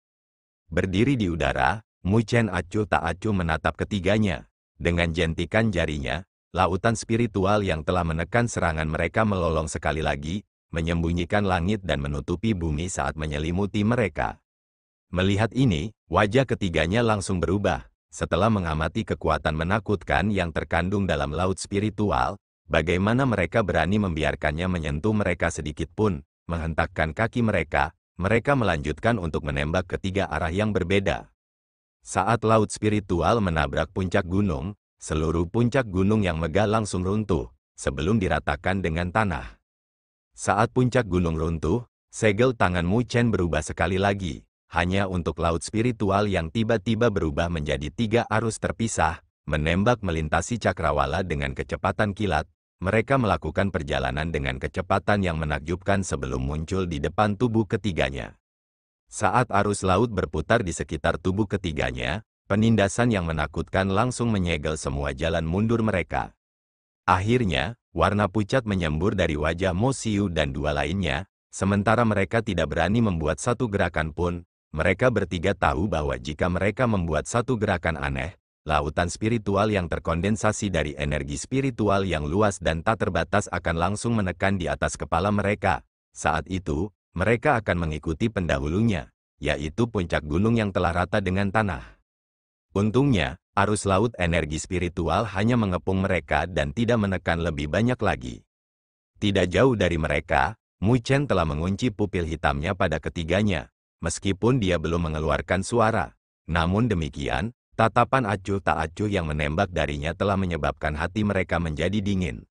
Berdiri di udara, Mu Chen acuh tak acuh menatap ketiganya. Dengan jentikan jarinya, lautan spiritual yang telah menekan serangan mereka melolong sekali lagi, menyembunyikan langit dan menutupi bumi saat menyelimuti mereka. Melihat ini, wajah ketiganya langsung berubah. Setelah mengamati kekuatan menakutkan yang terkandung dalam laut spiritual, bagaimana mereka berani membiarkannya menyentuh mereka sedikit pun, menghentakkan kaki mereka melanjutkan untuk menembak ke tiga arah yang berbeda. Saat laut spiritual menabrak puncak gunung, seluruh puncak gunung yang megah langsung runtuh, sebelum diratakan dengan tanah. Saat puncak gunung runtuh, segel tangan Mu Chen berubah sekali lagi. Hanya untuk laut spiritual yang tiba-tiba berubah menjadi tiga arus terpisah, menembak melintasi cakrawala dengan kecepatan kilat. Mereka melakukan perjalanan dengan kecepatan yang menakjubkan sebelum muncul di depan tubuh ketiganya. Saat arus laut berputar di sekitar tubuh ketiganya, penindasan yang menakutkan langsung menyegel semua jalan mundur mereka. Akhirnya, warna pucat menyembur dari wajah Mo Xiu dan dua lainnya, sementara mereka tidak berani membuat satu gerakan pun. Mereka bertiga tahu bahwa jika mereka membuat satu gerakan aneh, lautan spiritual yang terkondensasi dari energi spiritual yang luas dan tak terbatas akan langsung menekan di atas kepala mereka. Saat itu, mereka akan mengikuti pendahulunya, yaitu puncak gunung yang telah rata dengan tanah. Untungnya, arus laut energi spiritual hanya mengepung mereka dan tidak menekan lebih banyak lagi. Tidak jauh dari mereka, Mu Chen telah mengunci pupil hitamnya pada ketiganya, meskipun dia belum mengeluarkan suara. Namun demikian, tatapan acuh tak acuh yang menembak darinya telah menyebabkan hati mereka menjadi dingin.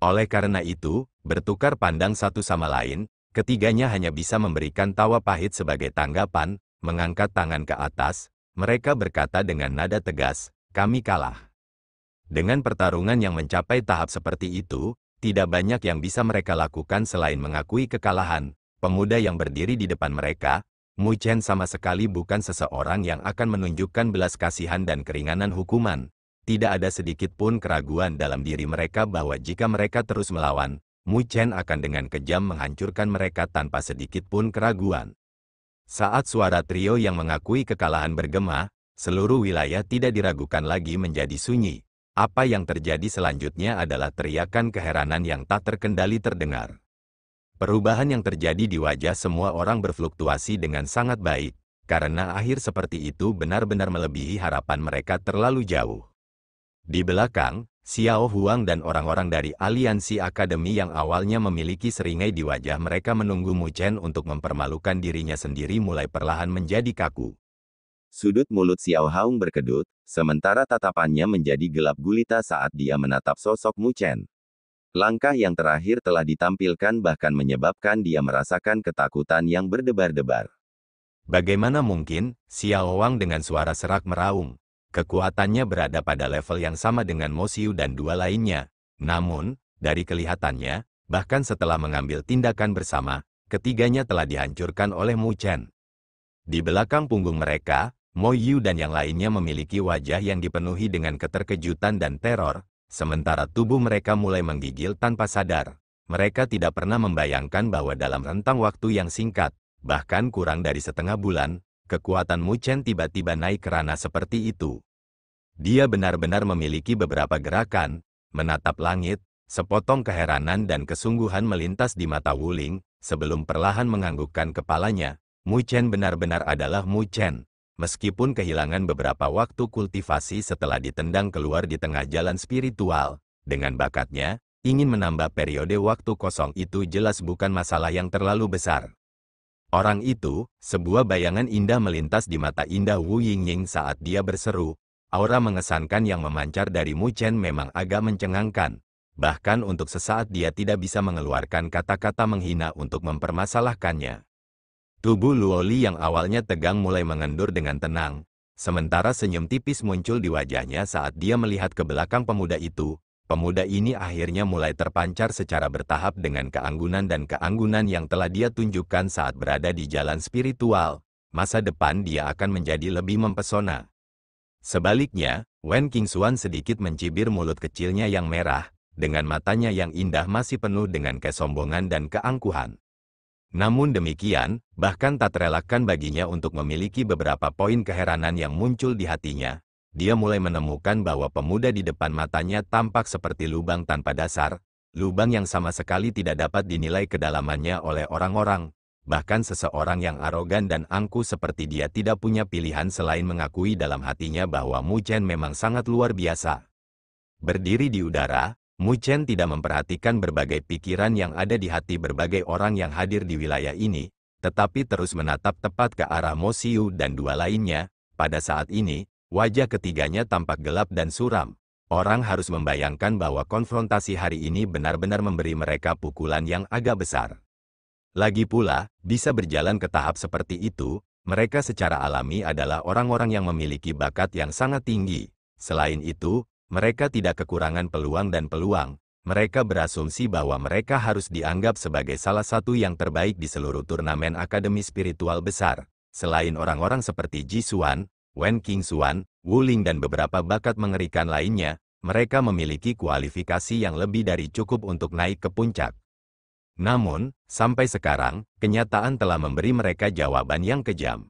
Oleh karena itu, bertukar pandang satu sama lain, ketiganya hanya bisa memberikan tawa pahit sebagai tanggapan, mengangkat tangan ke atas. Mereka berkata dengan nada tegas, "Kami kalah." Dengan pertarungan yang mencapai tahap seperti itu, tidak banyak yang bisa mereka lakukan selain mengakui kekalahan. Pemuda yang berdiri di depan mereka, Mu Chen sama sekali bukan seseorang yang akan menunjukkan belas kasihan dan keringanan hukuman. Tidak ada sedikit pun keraguan dalam diri mereka bahwa jika mereka terus melawan, Mu Chen akan dengan kejam menghancurkan mereka tanpa sedikit pun keraguan. Saat suara trio yang mengakui kekalahan bergema, seluruh wilayah tidak diragukan lagi menjadi sunyi. Apa yang terjadi selanjutnya adalah teriakan keheranan yang tak terkendali terdengar. Perubahan yang terjadi di wajah semua orang berfluktuasi dengan sangat baik, karena akhir seperti itu benar-benar melebihi harapan mereka terlalu jauh. Di belakang, Xiao Huang dan orang-orang dari aliansi akademi yang awalnya memiliki seringai di wajah mereka menunggu Mu Chen untuk mempermalukan dirinya sendiri mulai perlahan menjadi kaku. Sudut mulut Xiao Haung berkedut, sementara tatapannya menjadi gelap gulita saat dia menatap sosok Mu Chen. Langkah yang terakhir telah ditampilkan bahkan menyebabkan dia merasakan ketakutan yang berdebar-debar. Bagaimana mungkin, Xiao Huang dengan suara serak meraung. Kekuatannya berada pada level yang sama dengan Mo Xiu dan dua lainnya. Namun, dari kelihatannya, bahkan setelah mengambil tindakan bersama, ketiganya telah dihancurkan oleh Mu Chen. Di belakang punggung mereka, Mo Yu dan yang lainnya memiliki wajah yang dipenuhi dengan keterkejutan dan teror, sementara tubuh mereka mulai menggigil tanpa sadar. Mereka tidak pernah membayangkan bahwa dalam rentang waktu yang singkat, bahkan kurang dari setengah bulan, kekuatan Mu Chen tiba-tiba naik kerana seperti itu. Dia benar-benar memiliki beberapa gerakan, menatap langit, sepotong keheranan dan kesungguhan melintas di mata Wuling, sebelum perlahan menganggukkan kepalanya. Mu Chen benar-benar adalah Mu Chen. Meskipun kehilangan beberapa waktu kultivasi setelah ditendang keluar di tengah jalan spiritual, dengan bakatnya, ingin menambah periode waktu kosong itu jelas bukan masalah yang terlalu besar. Orang itu, sebuah bayangan indah melintas di mata indah Wu Yingying saat dia berseru. Aura mengesankan yang memancar dari Mu Chen memang agak mencengangkan. Bahkan untuk sesaat dia tidak bisa mengeluarkan kata-kata menghina untuk mempermasalahkannya. Tubuh Luoli yang awalnya tegang mulai mengendur dengan tenang. Sementara senyum tipis muncul di wajahnya saat dia melihat ke belakang pemuda itu. Pemuda ini akhirnya mulai terpancar secara bertahap dengan keanggunan dan keanggunan yang telah dia tunjukkan saat berada di jalan spiritual. Masa depan dia akan menjadi lebih mempesona. Sebaliknya, Wen Qingxuan sedikit mencibir mulut kecilnya yang merah, dengan matanya yang indah masih penuh dengan kesombongan dan keangkuhan. Namun demikian, bahkan tak terelakkan baginya untuk memiliki beberapa poin keheranan yang muncul di hatinya. Dia mulai menemukan bahwa pemuda di depan matanya tampak seperti lubang tanpa dasar, lubang yang sama sekali tidak dapat dinilai kedalamannya oleh orang-orang. Bahkan seseorang yang arogan dan angkuh seperti dia tidak punya pilihan selain mengakui dalam hatinya bahwa Mu Chen memang sangat luar biasa. Berdiri di udara, Mu Chen tidak memperhatikan berbagai pikiran yang ada di hati berbagai orang yang hadir di wilayah ini, tetapi terus menatap tepat ke arah Mo Xiu dan dua lainnya. Pada saat ini, wajah ketiganya tampak gelap dan suram. Orang harus membayangkan bahwa konfrontasi hari ini benar-benar memberi mereka pukulan yang agak besar. Lagi pula, bisa berjalan ke tahap seperti itu, mereka secara alami adalah orang-orang yang memiliki bakat yang sangat tinggi. Selain itu, mereka tidak kekurangan peluang dan peluang. Mereka berasumsi bahwa mereka harus dianggap sebagai salah satu yang terbaik di seluruh turnamen akademi spiritual besar. Selain orang-orang seperti Ji Xuan, Wen Qingxuan, Wu Ling dan beberapa bakat mengerikan lainnya, mereka memiliki kualifikasi yang lebih dari cukup untuk naik ke puncak. Namun, sampai sekarang, kenyataan telah memberi mereka jawaban yang kejam.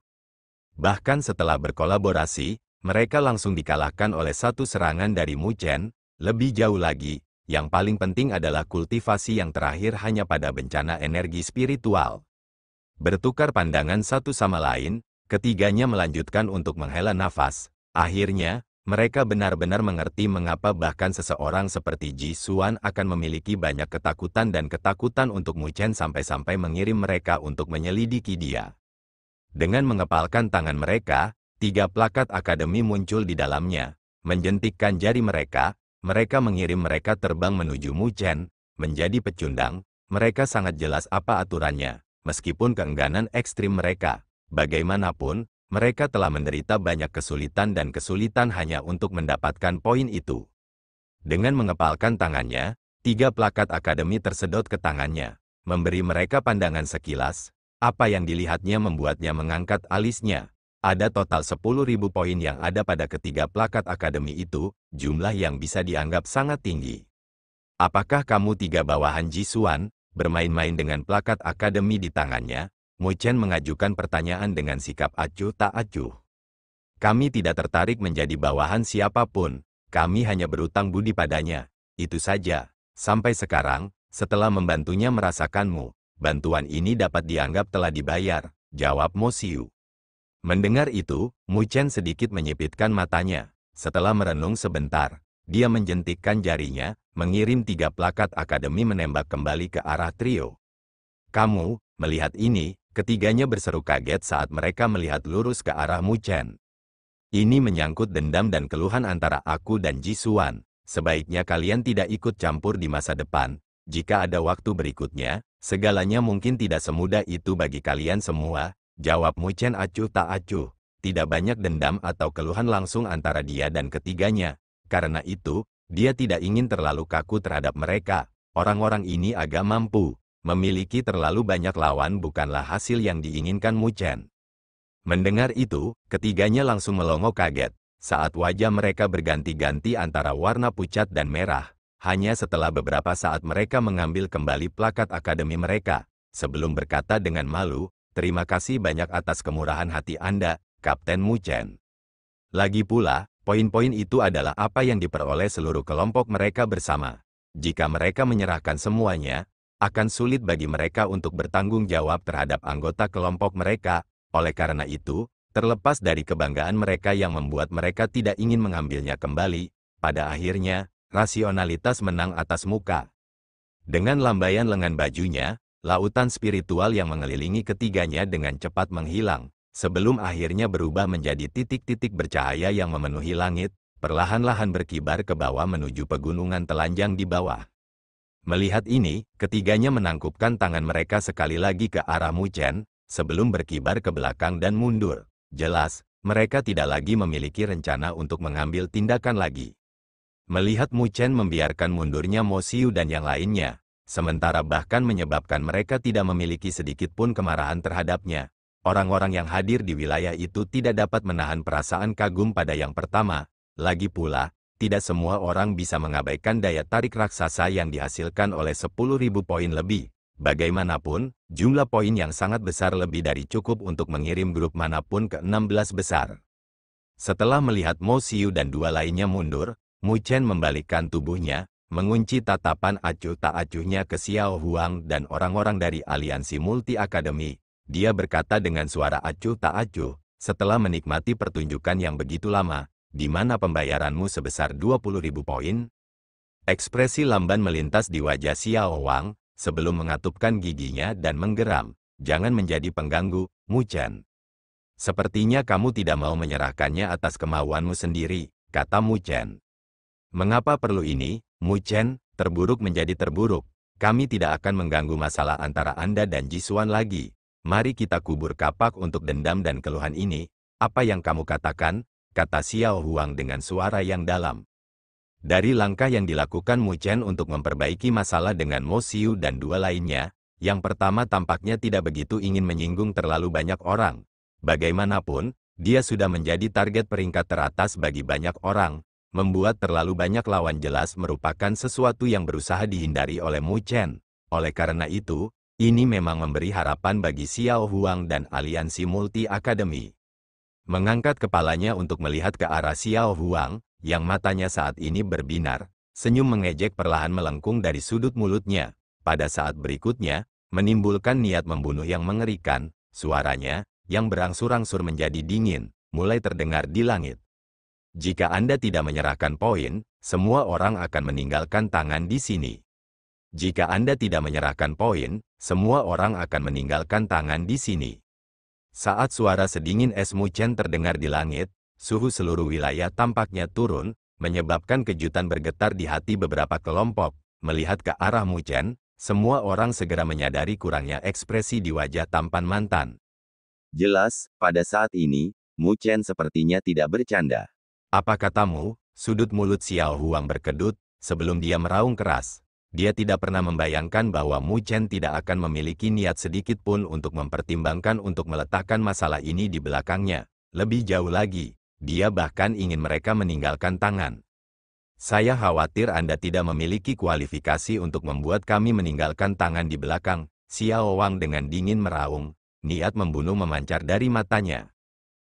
Bahkan setelah berkolaborasi, mereka langsung dikalahkan oleh satu serangan dari Mu Chen. Lebih jauh lagi, yang paling penting adalah kultivasi yang terakhir hanya pada bencana energi spiritual. Bertukar pandangan satu sama lain, ketiganya melanjutkan untuk menghela nafas. Akhirnya, mereka benar-benar mengerti mengapa bahkan seseorang seperti Ji Xuan akan memiliki banyak ketakutan dan ketakutan untuk Mu Chen sampai-sampai mengirim mereka untuk menyelidiki dia. Dengan mengepalkan tangan mereka, 3 plakat akademi muncul di dalamnya. Menjentikkan jari mereka mengirim mereka terbang menuju Mu Chen. Menjadi pecundang, mereka sangat jelas apa aturannya. Meskipun keengganan ekstrim mereka, bagaimanapun, mereka telah menderita banyak kesulitan dan kesulitan hanya untuk mendapatkan poin itu. Dengan mengepalkan tangannya, 3 plakat akademi tersedot ke tangannya, memberi mereka pandangan sekilas. Apa yang dilihatnya membuatnya mengangkat alisnya. Ada total 10.000 poin yang ada pada ketiga plakat akademi itu, jumlah yang bisa dianggap sangat tinggi. Apakah kamu 3 bawahan Ji Xuan, bermain-main dengan plakat akademi di tangannya? Mu Chen mengajukan pertanyaan dengan sikap acuh tak acuh. Kami tidak tertarik menjadi bawahan siapapun, kami hanya berutang budi padanya, itu saja. Sampai sekarang, setelah membantunya merasakanmu, bantuan ini dapat dianggap telah dibayar, jawab Mo Xiu. Mendengar itu, Mu Chen sedikit menyipitkan matanya. Setelah merenung sebentar, dia menjentikkan jarinya, mengirim 3 plakat akademi menembak kembali ke arah trio. Kamu, melihat ini, ketiganya berseru kaget saat mereka melihat lurus ke arah Mu Chen. Ini menyangkut dendam dan keluhan antara aku dan Ji Xuan. Sebaiknya kalian tidak ikut campur di masa depan. Jika ada waktu berikutnya, segalanya mungkin tidak semudah itu bagi kalian semua, jawab Mu Chen acuh tak acuh. Tidak banyak dendam atau keluhan langsung antara dia dan ketiganya. Karena itu, dia tidak ingin terlalu kaku terhadap mereka. Orang-orang ini agak mampu. Memiliki terlalu banyak lawan bukanlah hasil yang diinginkan Mu Chen. Mendengar itu, ketiganya langsung melongo kaget, saat wajah mereka berganti-ganti antara warna pucat dan merah. Hanya setelah beberapa saat mereka mengambil kembali plakat akademi mereka, sebelum berkata dengan malu, terima kasih banyak atas kemurahan hati Anda, Kapten Mu Chen. Lagi pula, poin-poin itu adalah apa yang diperoleh seluruh kelompok mereka bersama. Jika mereka menyerahkan semuanya, akan sulit bagi mereka untuk bertanggung jawab terhadap anggota kelompok mereka. Oleh karena itu, terlepas dari kebanggaan mereka yang membuat mereka tidak ingin mengambilnya kembali, pada akhirnya, rasionalitas menang atas muka. Dengan lambaian lengan bajunya, lautan spiritual yang mengelilingi ketiganya dengan cepat menghilang, sebelum akhirnya berubah menjadi titik-titik bercahaya yang memenuhi langit, perlahan-lahan berkibar ke bawah menuju pegunungan telanjang di bawah. Melihat ini, ketiganya menangkupkan tangan mereka sekali lagi ke arah Mu Chen, sebelum berkibar ke belakang dan mundur. Jelas, mereka tidak lagi memiliki rencana untuk mengambil tindakan lagi. Melihat Mu Chen membiarkan mundurnya Mo Xiu dan yang lainnya, sementara bahkan menyebabkan mereka tidak memiliki sedikit pun kemarahan terhadapnya, orang-orang yang hadir di wilayah itu tidak dapat menahan perasaan kagum pada yang pertama. Lagi pula, tidak semua orang bisa mengabaikan daya tarik raksasa yang dihasilkan oleh 10.000 poin lebih. Bagaimanapun, jumlah poin yang sangat besar lebih dari cukup untuk mengirim grup manapun ke 16 besar. Setelah melihat Mo Xiu dan 2 lainnya mundur, Mu Chen membalikkan tubuhnya, mengunci tatapan acuh tak acuhnya ke Xiao Huang dan orang-orang dari aliansi multi akademi. Dia berkata dengan suara acuh tak acuh, setelah menikmati pertunjukan yang begitu lama, di mana pembayaranmu sebesar 20.000 poin? Ekspresi lamban melintas di wajah Xiao Huang, sebelum mengatupkan giginya dan menggeram. Jangan menjadi pengganggu, Mu Chen. Sepertinya kamu tidak mau menyerahkannya atas kemauanmu sendiri, kata Mu Chen. Mengapa perlu ini, Mu Chen? Terburuk menjadi terburuk. Kami tidak akan mengganggu masalah antara Anda dan Ji Xuan lagi. Mari kita kubur kapak untuk dendam dan keluhan ini. Apa yang kamu katakan? Kata Xiao Huang dengan suara yang dalam. Dari langkah yang dilakukan Mu Chen untuk memperbaiki masalah dengan Mo Xiu dan 2 lainnya, yang pertama tampaknya tidak begitu ingin menyinggung terlalu banyak orang. Bagaimanapun, dia sudah menjadi target peringkat teratas bagi banyak orang. Membuat terlalu banyak lawan jelas merupakan sesuatu yang berusaha dihindari oleh Mu Chen. Oleh karena itu, ini memang memberi harapan bagi Xiao Huang dan aliansi multi akademi. Mengangkat kepalanya untuk melihat ke arah Xiao Huang, yang matanya saat ini berbinar, senyum mengejek perlahan melengkung dari sudut mulutnya. Pada saat berikutnya, menimbulkan niat membunuh yang mengerikan. Suaranya, yang berangsur-angsur menjadi dingin, mulai terdengar di langit. Jika Anda tidak menyerahkan poin, semua orang akan meninggalkan tangan di sini. Jika Anda tidak menyerahkan poin, semua orang akan meninggalkan tangan di sini. Saat suara sedingin es Mu Chen terdengar di langit, suhu seluruh wilayah tampaknya turun, menyebabkan kejutan bergetar di hati beberapa kelompok. Melihat ke arah Mu Chen, semua orang segera menyadari kurangnya ekspresi di wajah tampan mantan. Jelas, pada saat ini, Mu Chen sepertinya tidak bercanda. Apa katamu? Sudut mulut Xiao Huang berkedut, sebelum dia meraung keras. Dia tidak pernah membayangkan bahwa Mu Chen tidak akan memiliki niat sedikit pun untuk mempertimbangkan untuk meletakkan masalah ini di belakangnya. Lebih jauh lagi, dia bahkan ingin mereka meninggalkan tangan. Saya khawatir Anda tidak memiliki kualifikasi untuk membuat kami meninggalkan tangan di belakang. Xiao Wang dengan dingin meraung, niat membunuh memancar dari matanya.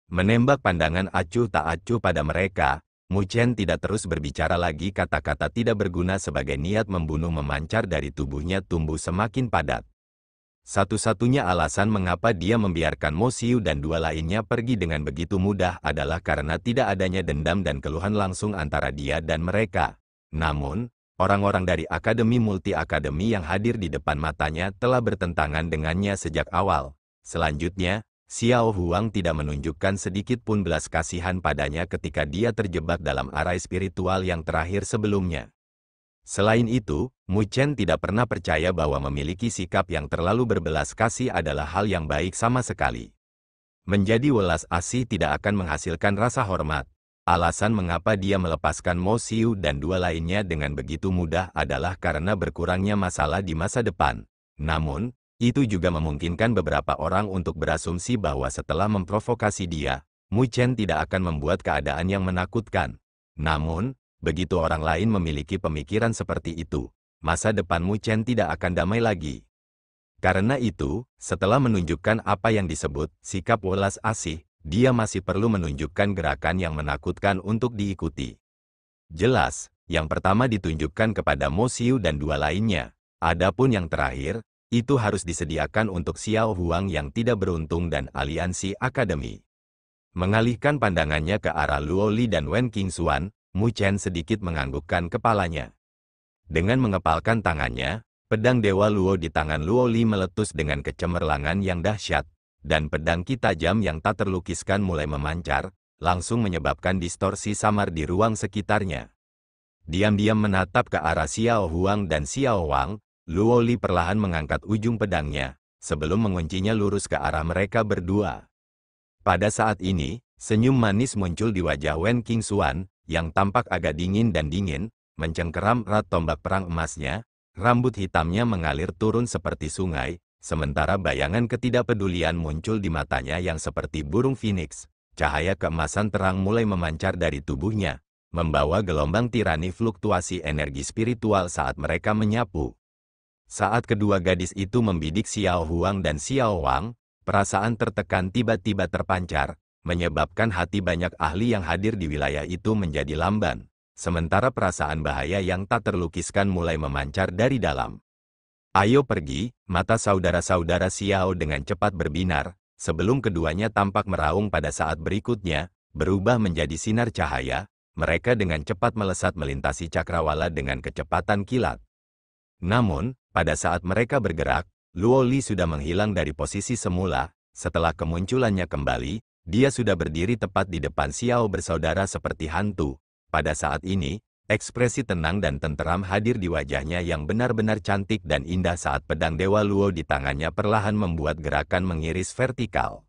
Menembak pandangan acuh tak acuh pada mereka, Mu Chen tidak terus berbicara lagi. Kata-kata tidak berguna sebagai niat membunuh memancar dari tubuhnya tumbuh semakin padat. Satu-satunya alasan mengapa dia membiarkan Mo Xiu dan dua lainnya pergi dengan begitu mudah adalah karena tidak adanya dendam dan keluhan langsung antara dia dan mereka. Namun, orang-orang dari Akademi Multi-Akademi yang hadir di depan matanya telah bertentangan dengannya sejak awal. Selanjutnya, Xiao Huang tidak menunjukkan sedikit pun belas kasihan padanya ketika dia terjebak dalam arai spiritual yang terakhir sebelumnya. Selain itu, Mu Chen tidak pernah percaya bahwa memiliki sikap yang terlalu berbelas kasih adalah hal yang baik sama sekali. Menjadi welas asih tidak akan menghasilkan rasa hormat. Alasan mengapa dia melepaskan Mo Xiu dan dua lainnya dengan begitu mudah adalah karena berkurangnya masalah di masa depan. Namun, itu juga memungkinkan beberapa orang untuk berasumsi bahwa setelah memprovokasi dia, Mu Chen tidak akan membuat keadaan yang menakutkan. Namun, begitu orang lain memiliki pemikiran seperti itu, masa depan Mu Chen tidak akan damai lagi. Karena itu, setelah menunjukkan apa yang disebut sikap welas asih, dia masih perlu menunjukkan gerakan yang menakutkan untuk diikuti. Jelas, yang pertama ditunjukkan kepada Mo Xiu dan dua lainnya. Adapun yang terakhir, itu harus disediakan untuk Xiao Huang yang tidak beruntung dan aliansi akademi. Mengalihkan pandangannya ke arah Luo Li dan Wen Qingxuan, Mu Chen sedikit menganggukkan kepalanya. Dengan mengepalkan tangannya, pedang Dewa Luo di tangan Luo Li meletus dengan kecemerlangan yang dahsyat, dan pedang ki tajam yang tak terlukiskan mulai memancar, langsung menyebabkan distorsi samar di ruang sekitarnya. Diam-diam menatap ke arah Xiao Huang dan Xiao Wang, Luo Li perlahan mengangkat ujung pedangnya, sebelum menguncinya lurus ke arah mereka berdua. Pada saat ini, senyum manis muncul di wajah Wen Qingxuan, yang tampak agak dingin dan dingin, mencengkeram erat tombak perang emasnya, rambut hitamnya mengalir turun seperti sungai, sementara bayangan ketidakpedulian muncul di matanya yang seperti burung phoenix. Cahaya keemasan terang mulai memancar dari tubuhnya, membawa gelombang tirani fluktuasi energi spiritual saat mereka menyapu. Saat kedua gadis itu membidik Xiao Huang dan Xiao Wang, perasaan tertekan tiba-tiba terpancar, menyebabkan hati banyak ahli yang hadir di wilayah itu menjadi lamban, sementara perasaan bahaya yang tak terlukiskan mulai memancar dari dalam. Ayo pergi, mata saudara-saudara Xiao dengan cepat berbinar, sebelum keduanya tampak meraung pada saat berikutnya, berubah menjadi sinar cahaya, mereka dengan cepat melesat melintasi cakrawala dengan kecepatan kilat. Namun, pada saat mereka bergerak, Luo Li sudah menghilang dari posisi semula. Setelah kemunculannya kembali, dia sudah berdiri tepat di depan Xiao bersaudara seperti hantu. Pada saat ini, ekspresi tenang dan tenteram hadir di wajahnya yang benar-benar cantik dan indah saat pedang Dewa Luo di tangannya perlahan membuat gerakan mengiris vertikal.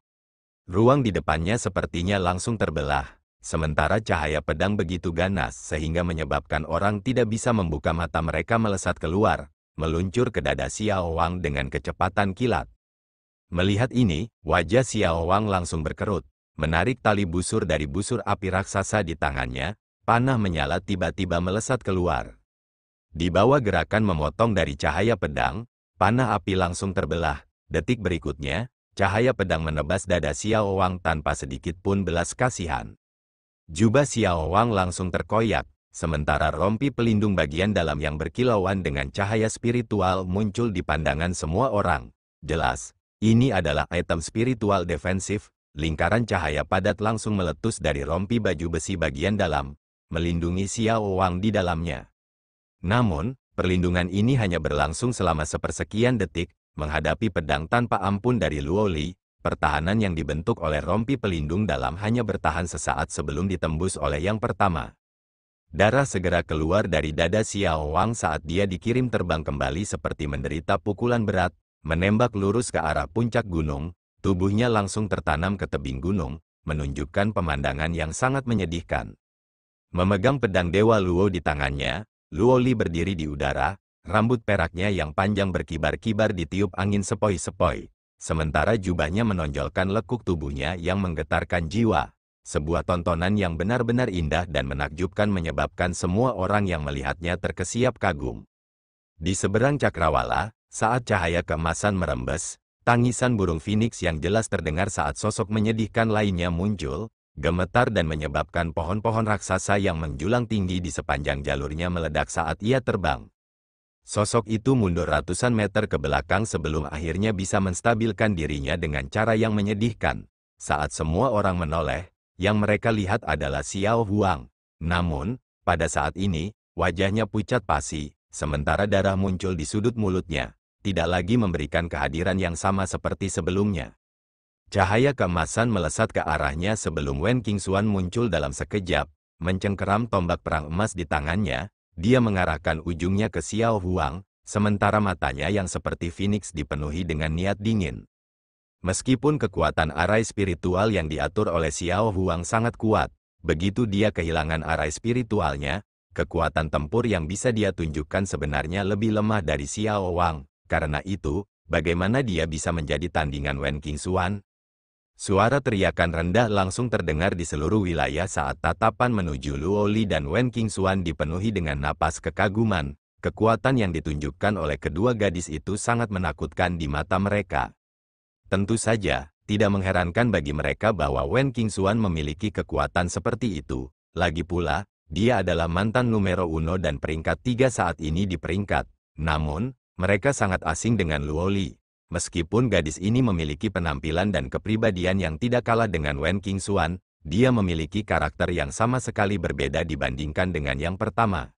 Ruang di depannya sepertinya langsung terbelah, sementara cahaya pedang begitu ganas sehingga menyebabkan orang tidak bisa membuka mata mereka melesat keluar, meluncur ke dada Xiao Wang dengan kecepatan kilat. Melihat ini, wajah Xiao Wang langsung berkerut, menarik tali busur dari busur api raksasa di tangannya, panah menyala tiba-tiba melesat keluar. Di bawah gerakan memotong dari cahaya pedang, panah api langsung terbelah. Detik berikutnya, cahaya pedang menebas dada Xiao Wang tanpa sedikit pun belas kasihan. Jubah Xiao Wang langsung terkoyak, sementara rompi pelindung bagian dalam yang berkilauan dengan cahaya spiritual muncul di pandangan semua orang. Jelas, ini adalah item spiritual defensif. Lingkaran cahaya padat langsung meletus dari rompi baju besi bagian dalam, melindungi Xiao Wang di dalamnya. Namun, perlindungan ini hanya berlangsung selama sepersekian detik, menghadapi pedang tanpa ampun dari Luo Li. Pertahanan yang dibentuk oleh rompi pelindung dalam hanya bertahan sesaat sebelum ditembus oleh yang pertama. Darah segera keluar dari dada Xiao Wang saat dia dikirim terbang kembali seperti menderita pukulan berat, menembak lurus ke arah puncak gunung. Tubuhnya langsung tertanam ke tebing gunung, menunjukkan pemandangan yang sangat menyedihkan. Memegang pedang Dewa Luo di tangannya, Luo Li berdiri di udara, rambut peraknya yang panjang berkibar-kibar ditiup angin sepoi-sepoi, sementara jubahnya menonjolkan lekuk tubuhnya yang menggetarkan jiwa. Sebuah tontonan yang benar-benar indah dan menakjubkan menyebabkan semua orang yang melihatnya terkesiap kagum. Di seberang cakrawala, saat cahaya keemasan merembes, tangisan burung phoenix yang jelas terdengar saat sosok menyedihkan lainnya muncul, gemetar dan menyebabkan pohon-pohon raksasa yang menjulang tinggi di sepanjang jalurnya meledak saat ia terbang. Sosok itu mundur ratusan meter ke belakang sebelum akhirnya bisa menstabilkan dirinya dengan cara yang menyedihkan. Saat semua orang menoleh, yang mereka lihat adalah Xiao Huang. Namun, pada saat ini, wajahnya pucat pasi, sementara darah muncul di sudut mulutnya. Tidak lagi memberikan kehadiran yang sama seperti sebelumnya. Cahaya keemasan melesat ke arahnya sebelum Wen Qingxuan muncul dalam sekejap, mencengkeram tombak perang emas di tangannya. Dia mengarahkan ujungnya ke Xiao Huang, sementara matanya yang seperti phoenix dipenuhi dengan niat dingin. Meskipun kekuatan arai spiritual yang diatur oleh Xiao Huang sangat kuat, begitu dia kehilangan arai spiritualnya, kekuatan tempur yang bisa dia tunjukkan sebenarnya lebih lemah dari Xiao Wang. Karena itu, bagaimana dia bisa menjadi tandingan Wen Qingxuan? Suara teriakan rendah langsung terdengar di seluruh wilayah saat tatapan menuju Luo Li dan Wen Qingxuan dipenuhi dengan napas kekaguman. Kekuatan yang ditunjukkan oleh kedua gadis itu sangat menakutkan di mata mereka. Tentu saja, tidak mengherankan bagi mereka bahwa Wen Qingxuan memiliki kekuatan seperti itu. Lagi pula, dia adalah mantan numero 1 dan peringkat 3 saat ini di peringkat. Namun, mereka sangat asing dengan Luo Li. Meskipun gadis ini memiliki penampilan dan kepribadian yang tidak kalah dengan Wen Qingxuan, dia memiliki karakter yang sama sekali berbeda dibandingkan dengan yang pertama.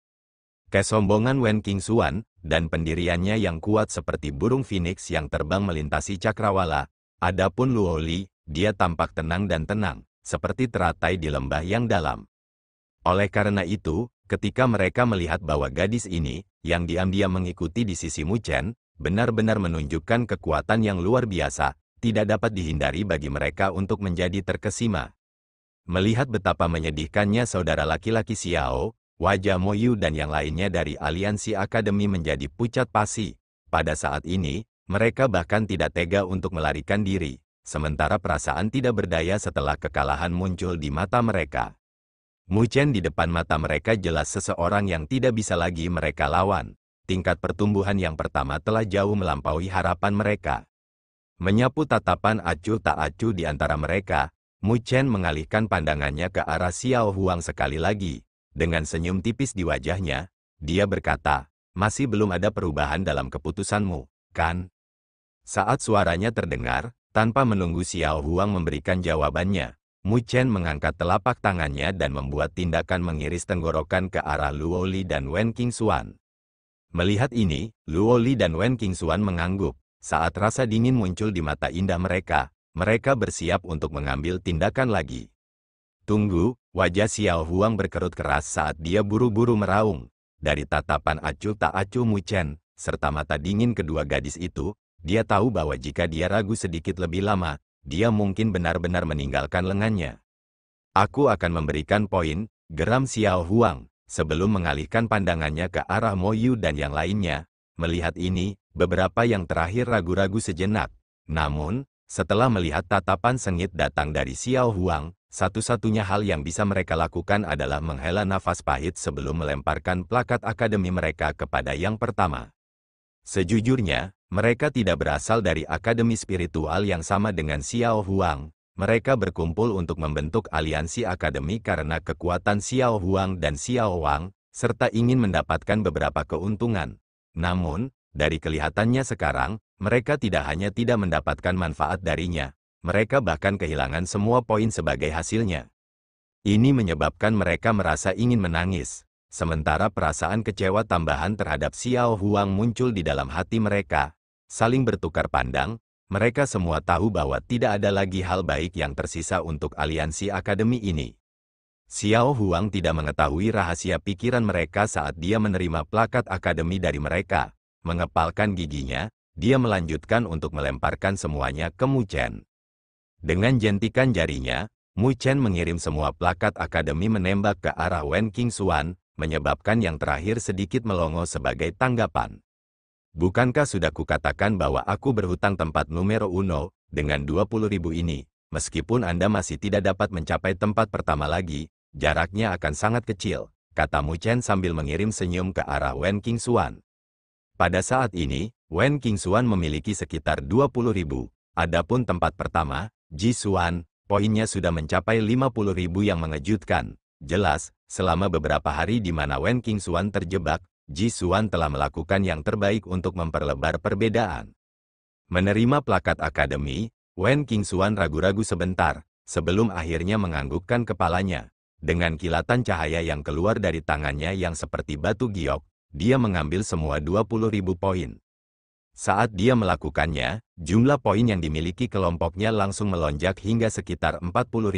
Kesombongan Wen Qingxuan, dan pendiriannya yang kuat seperti burung phoenix yang terbang melintasi cakrawala. Adapun Luo Li, dia tampak tenang dan tenang, seperti teratai di lembah yang dalam. Oleh karena itu, ketika mereka melihat bahwa gadis ini, yang diam-diam mengikuti di sisi Mu Chen, benar-benar menunjukkan kekuatan yang luar biasa, tidak dapat dihindari bagi mereka untuk menjadi terkesima. Melihat betapa menyedihkannya saudara laki-laki Xiao, wajah Mo Yu dan yang lainnya dari aliansi akademi menjadi pucat pasi. Pada saat ini, mereka bahkan tidak tega untuk melarikan diri, sementara perasaan tidak berdaya setelah kekalahan muncul di mata mereka. Mu Chen di depan mata mereka jelas seseorang yang tidak bisa lagi mereka lawan. Tingkat pertumbuhan yang pertama telah jauh melampaui harapan mereka. Menyapu tatapan acuh tak acuh di antara mereka, Mu Chen mengalihkan pandangannya ke arah Xiao Huang sekali lagi. Dengan senyum tipis di wajahnya, dia berkata, "Masih belum ada perubahan dalam keputusanmu, kan?" Saat suaranya terdengar, tanpa menunggu Xiao Huang memberikan jawabannya, Mu Chen mengangkat telapak tangannya dan membuat tindakan mengiris tenggorokan ke arah Luo Li dan Wen Qingxuan. Melihat ini, Luo Li dan Wen Qingxuan mengangguk. Saat rasa dingin muncul di mata indah mereka, mereka bersiap untuk mengambil tindakan lagi. Tunggu, wajah Xiao Huang berkerut keras saat dia buru-buru meraung. Dari tatapan acuh tak acuh Mu Chen, serta mata dingin kedua gadis itu, dia tahu bahwa jika dia ragu sedikit lebih lama, dia mungkin benar-benar meninggalkan lengannya. "Aku akan memberikan poin," geram Xiao Huang, sebelum mengalihkan pandangannya ke arah Mo Yu dan yang lainnya. Melihat ini, beberapa yang terakhir ragu-ragu sejenak. Namun, setelah melihat tatapan sengit datang dari Xiao Huang, satu-satunya hal yang bisa mereka lakukan adalah menghela nafas pahit sebelum melemparkan plakat akademi mereka kepada yang pertama. Sejujurnya, mereka tidak berasal dari akademi spiritual yang sama dengan Xiao Huang. mereka berkumpul untuk membentuk aliansi akademi karena kekuatan Xiao Huang dan Xiao Wang, serta ingin mendapatkan beberapa keuntungan. Namun, dari kelihatannya sekarang, mereka tidak hanya tidak mendapatkan manfaat darinya, mereka bahkan kehilangan semua poin sebagai hasilnya. Ini menyebabkan mereka merasa ingin menangis, sementara perasaan kecewa tambahan terhadap Xiao Huang muncul di dalam hati mereka. Saling bertukar pandang, mereka semua tahu bahwa tidak ada lagi hal baik yang tersisa untuk aliansi akademi ini. Xiao Huang tidak mengetahui rahasia pikiran mereka saat dia menerima plakat akademi dari mereka. Mengepalkan giginya, dia melanjutkan untuk melemparkan semuanya ke Mu Chen. Dengan jentikan jarinya, Mu Chen mengirim semua plakat akademi menembak ke arah Wen Qingxuan, menyebabkan yang terakhir sedikit melongo sebagai tanggapan. Bukankah sudah kukatakan bahwa aku berhutang tempat numero uno, dengan 20.000 ini, meskipun Anda masih tidak dapat mencapai tempat pertama lagi, jaraknya akan sangat kecil, kata Mu Chen sambil mengirim senyum ke arah Wen Qingxuan. Pada saat ini, Wen Qingxuan memiliki sekitar 20.000, adapun tempat pertama, Ji Xuan, poinnya sudah mencapai 50.000 yang mengejutkan. Jelas, selama beberapa hari di mana Wen Qingxuan terjebak, Ji Xuan telah melakukan yang terbaik untuk memperlebar perbedaan. Menerima plakat akademi, Wen Qingxuan ragu-ragu sebentar, sebelum akhirnya menganggukkan kepalanya. Dengan kilatan cahaya yang keluar dari tangannya yang seperti batu giok, dia mengambil semua 20.000 poin. Saat dia melakukannya, jumlah poin yang dimiliki kelompoknya langsung melonjak hingga sekitar 40.000,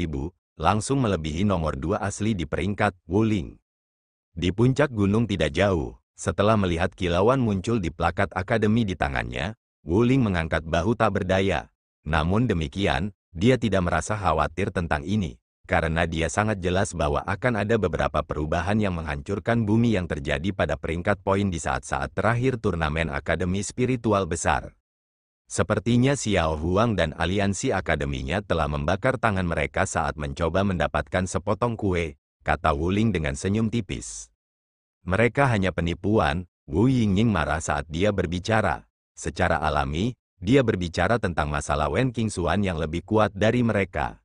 langsung melebihi nomor 2 asli di peringkat, Wu Ling. Di puncak gunung tidak jauh, setelah melihat kilauan muncul di plakat akademi di tangannya, Wu Ling mengangkat bahu tak berdaya. Namun demikian, dia tidak merasa khawatir tentang ini, karena dia sangat jelas bahwa akan ada beberapa perubahan yang menghancurkan bumi yang terjadi pada peringkat poin di saat-saat terakhir turnamen akademi spiritual besar. Sepertinya Xiao Huang dan aliansi akademinya telah membakar tangan mereka saat mencoba mendapatkan sepotong kue, kata Wu Ling dengan senyum tipis. Mereka hanya penipuan. Wu Yingying marah saat dia berbicara. Secara alami, dia berbicara tentang masalah Wen Qingxuan yang lebih kuat dari mereka.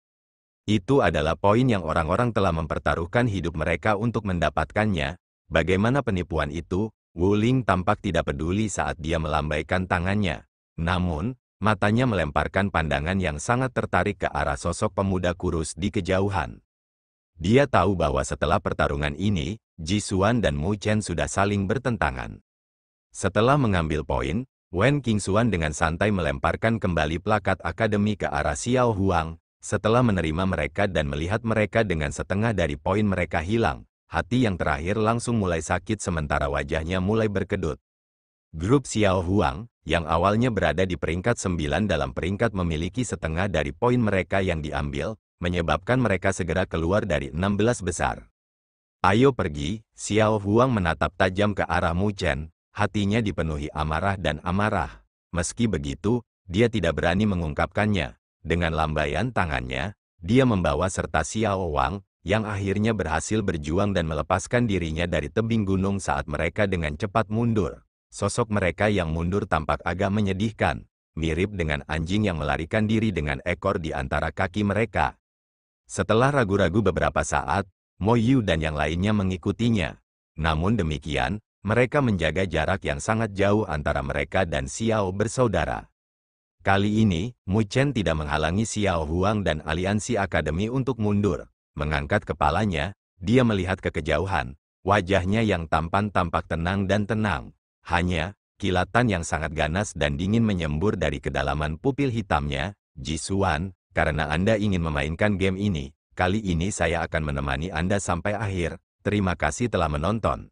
Itu adalah poin yang orang-orang telah mempertaruhkan hidup mereka untuk mendapatkannya. Bagaimana penipuan itu? Wu Ling tampak tidak peduli saat dia melambaikan tangannya. Namun, matanya melemparkan pandangan yang sangat tertarik ke arah sosok pemuda kurus di kejauhan. Dia tahu bahwa setelah pertarungan ini, Ji Xuan dan Mu Chen sudah saling bertentangan. Setelah mengambil poin, Wen Qingxuan dengan santai melemparkan kembali plakat akademi ke arah Xiao Huang. Setelah menerima mereka dan melihat mereka dengan setengah dari poin mereka hilang, hati yang terakhir langsung mulai sakit sementara wajahnya mulai berkedut. Grup Xiao Huang, yang awalnya berada di peringkat 9 dalam peringkat memiliki setengah dari poin mereka yang diambil, menyebabkan mereka segera keluar dari 16 besar. Ayo pergi, Xiao Huang menatap tajam ke arah Mu Chen, hatinya dipenuhi amarah dan amarah. Meski begitu, dia tidak berani mengungkapkannya. Dengan lambaian tangannya, dia membawa serta Xiao Wang, yang akhirnya berhasil berjuang dan melepaskan dirinya dari tebing gunung saat mereka dengan cepat mundur. Sosok mereka yang mundur tampak agak menyedihkan, mirip dengan anjing yang melarikan diri dengan ekor di antara kaki mereka. Setelah ragu-ragu beberapa saat, Mo Yu dan yang lainnya mengikutinya. Namun demikian, mereka menjaga jarak yang sangat jauh antara mereka dan Xiao bersaudara. Kali ini, Mu Chen tidak menghalangi Xiao Huang dan aliansi akademi untuk mundur. Mengangkat kepalanya, dia melihat ke kejauhan. Wajahnya yang tampan tampak tenang dan tenang. Hanya, kilatan yang sangat ganas dan dingin menyembur dari kedalaman pupil hitamnya. Ji Xuan, karena Anda ingin memainkan game ini, kali ini saya akan menemani Anda sampai akhir. Terima kasih telah menonton.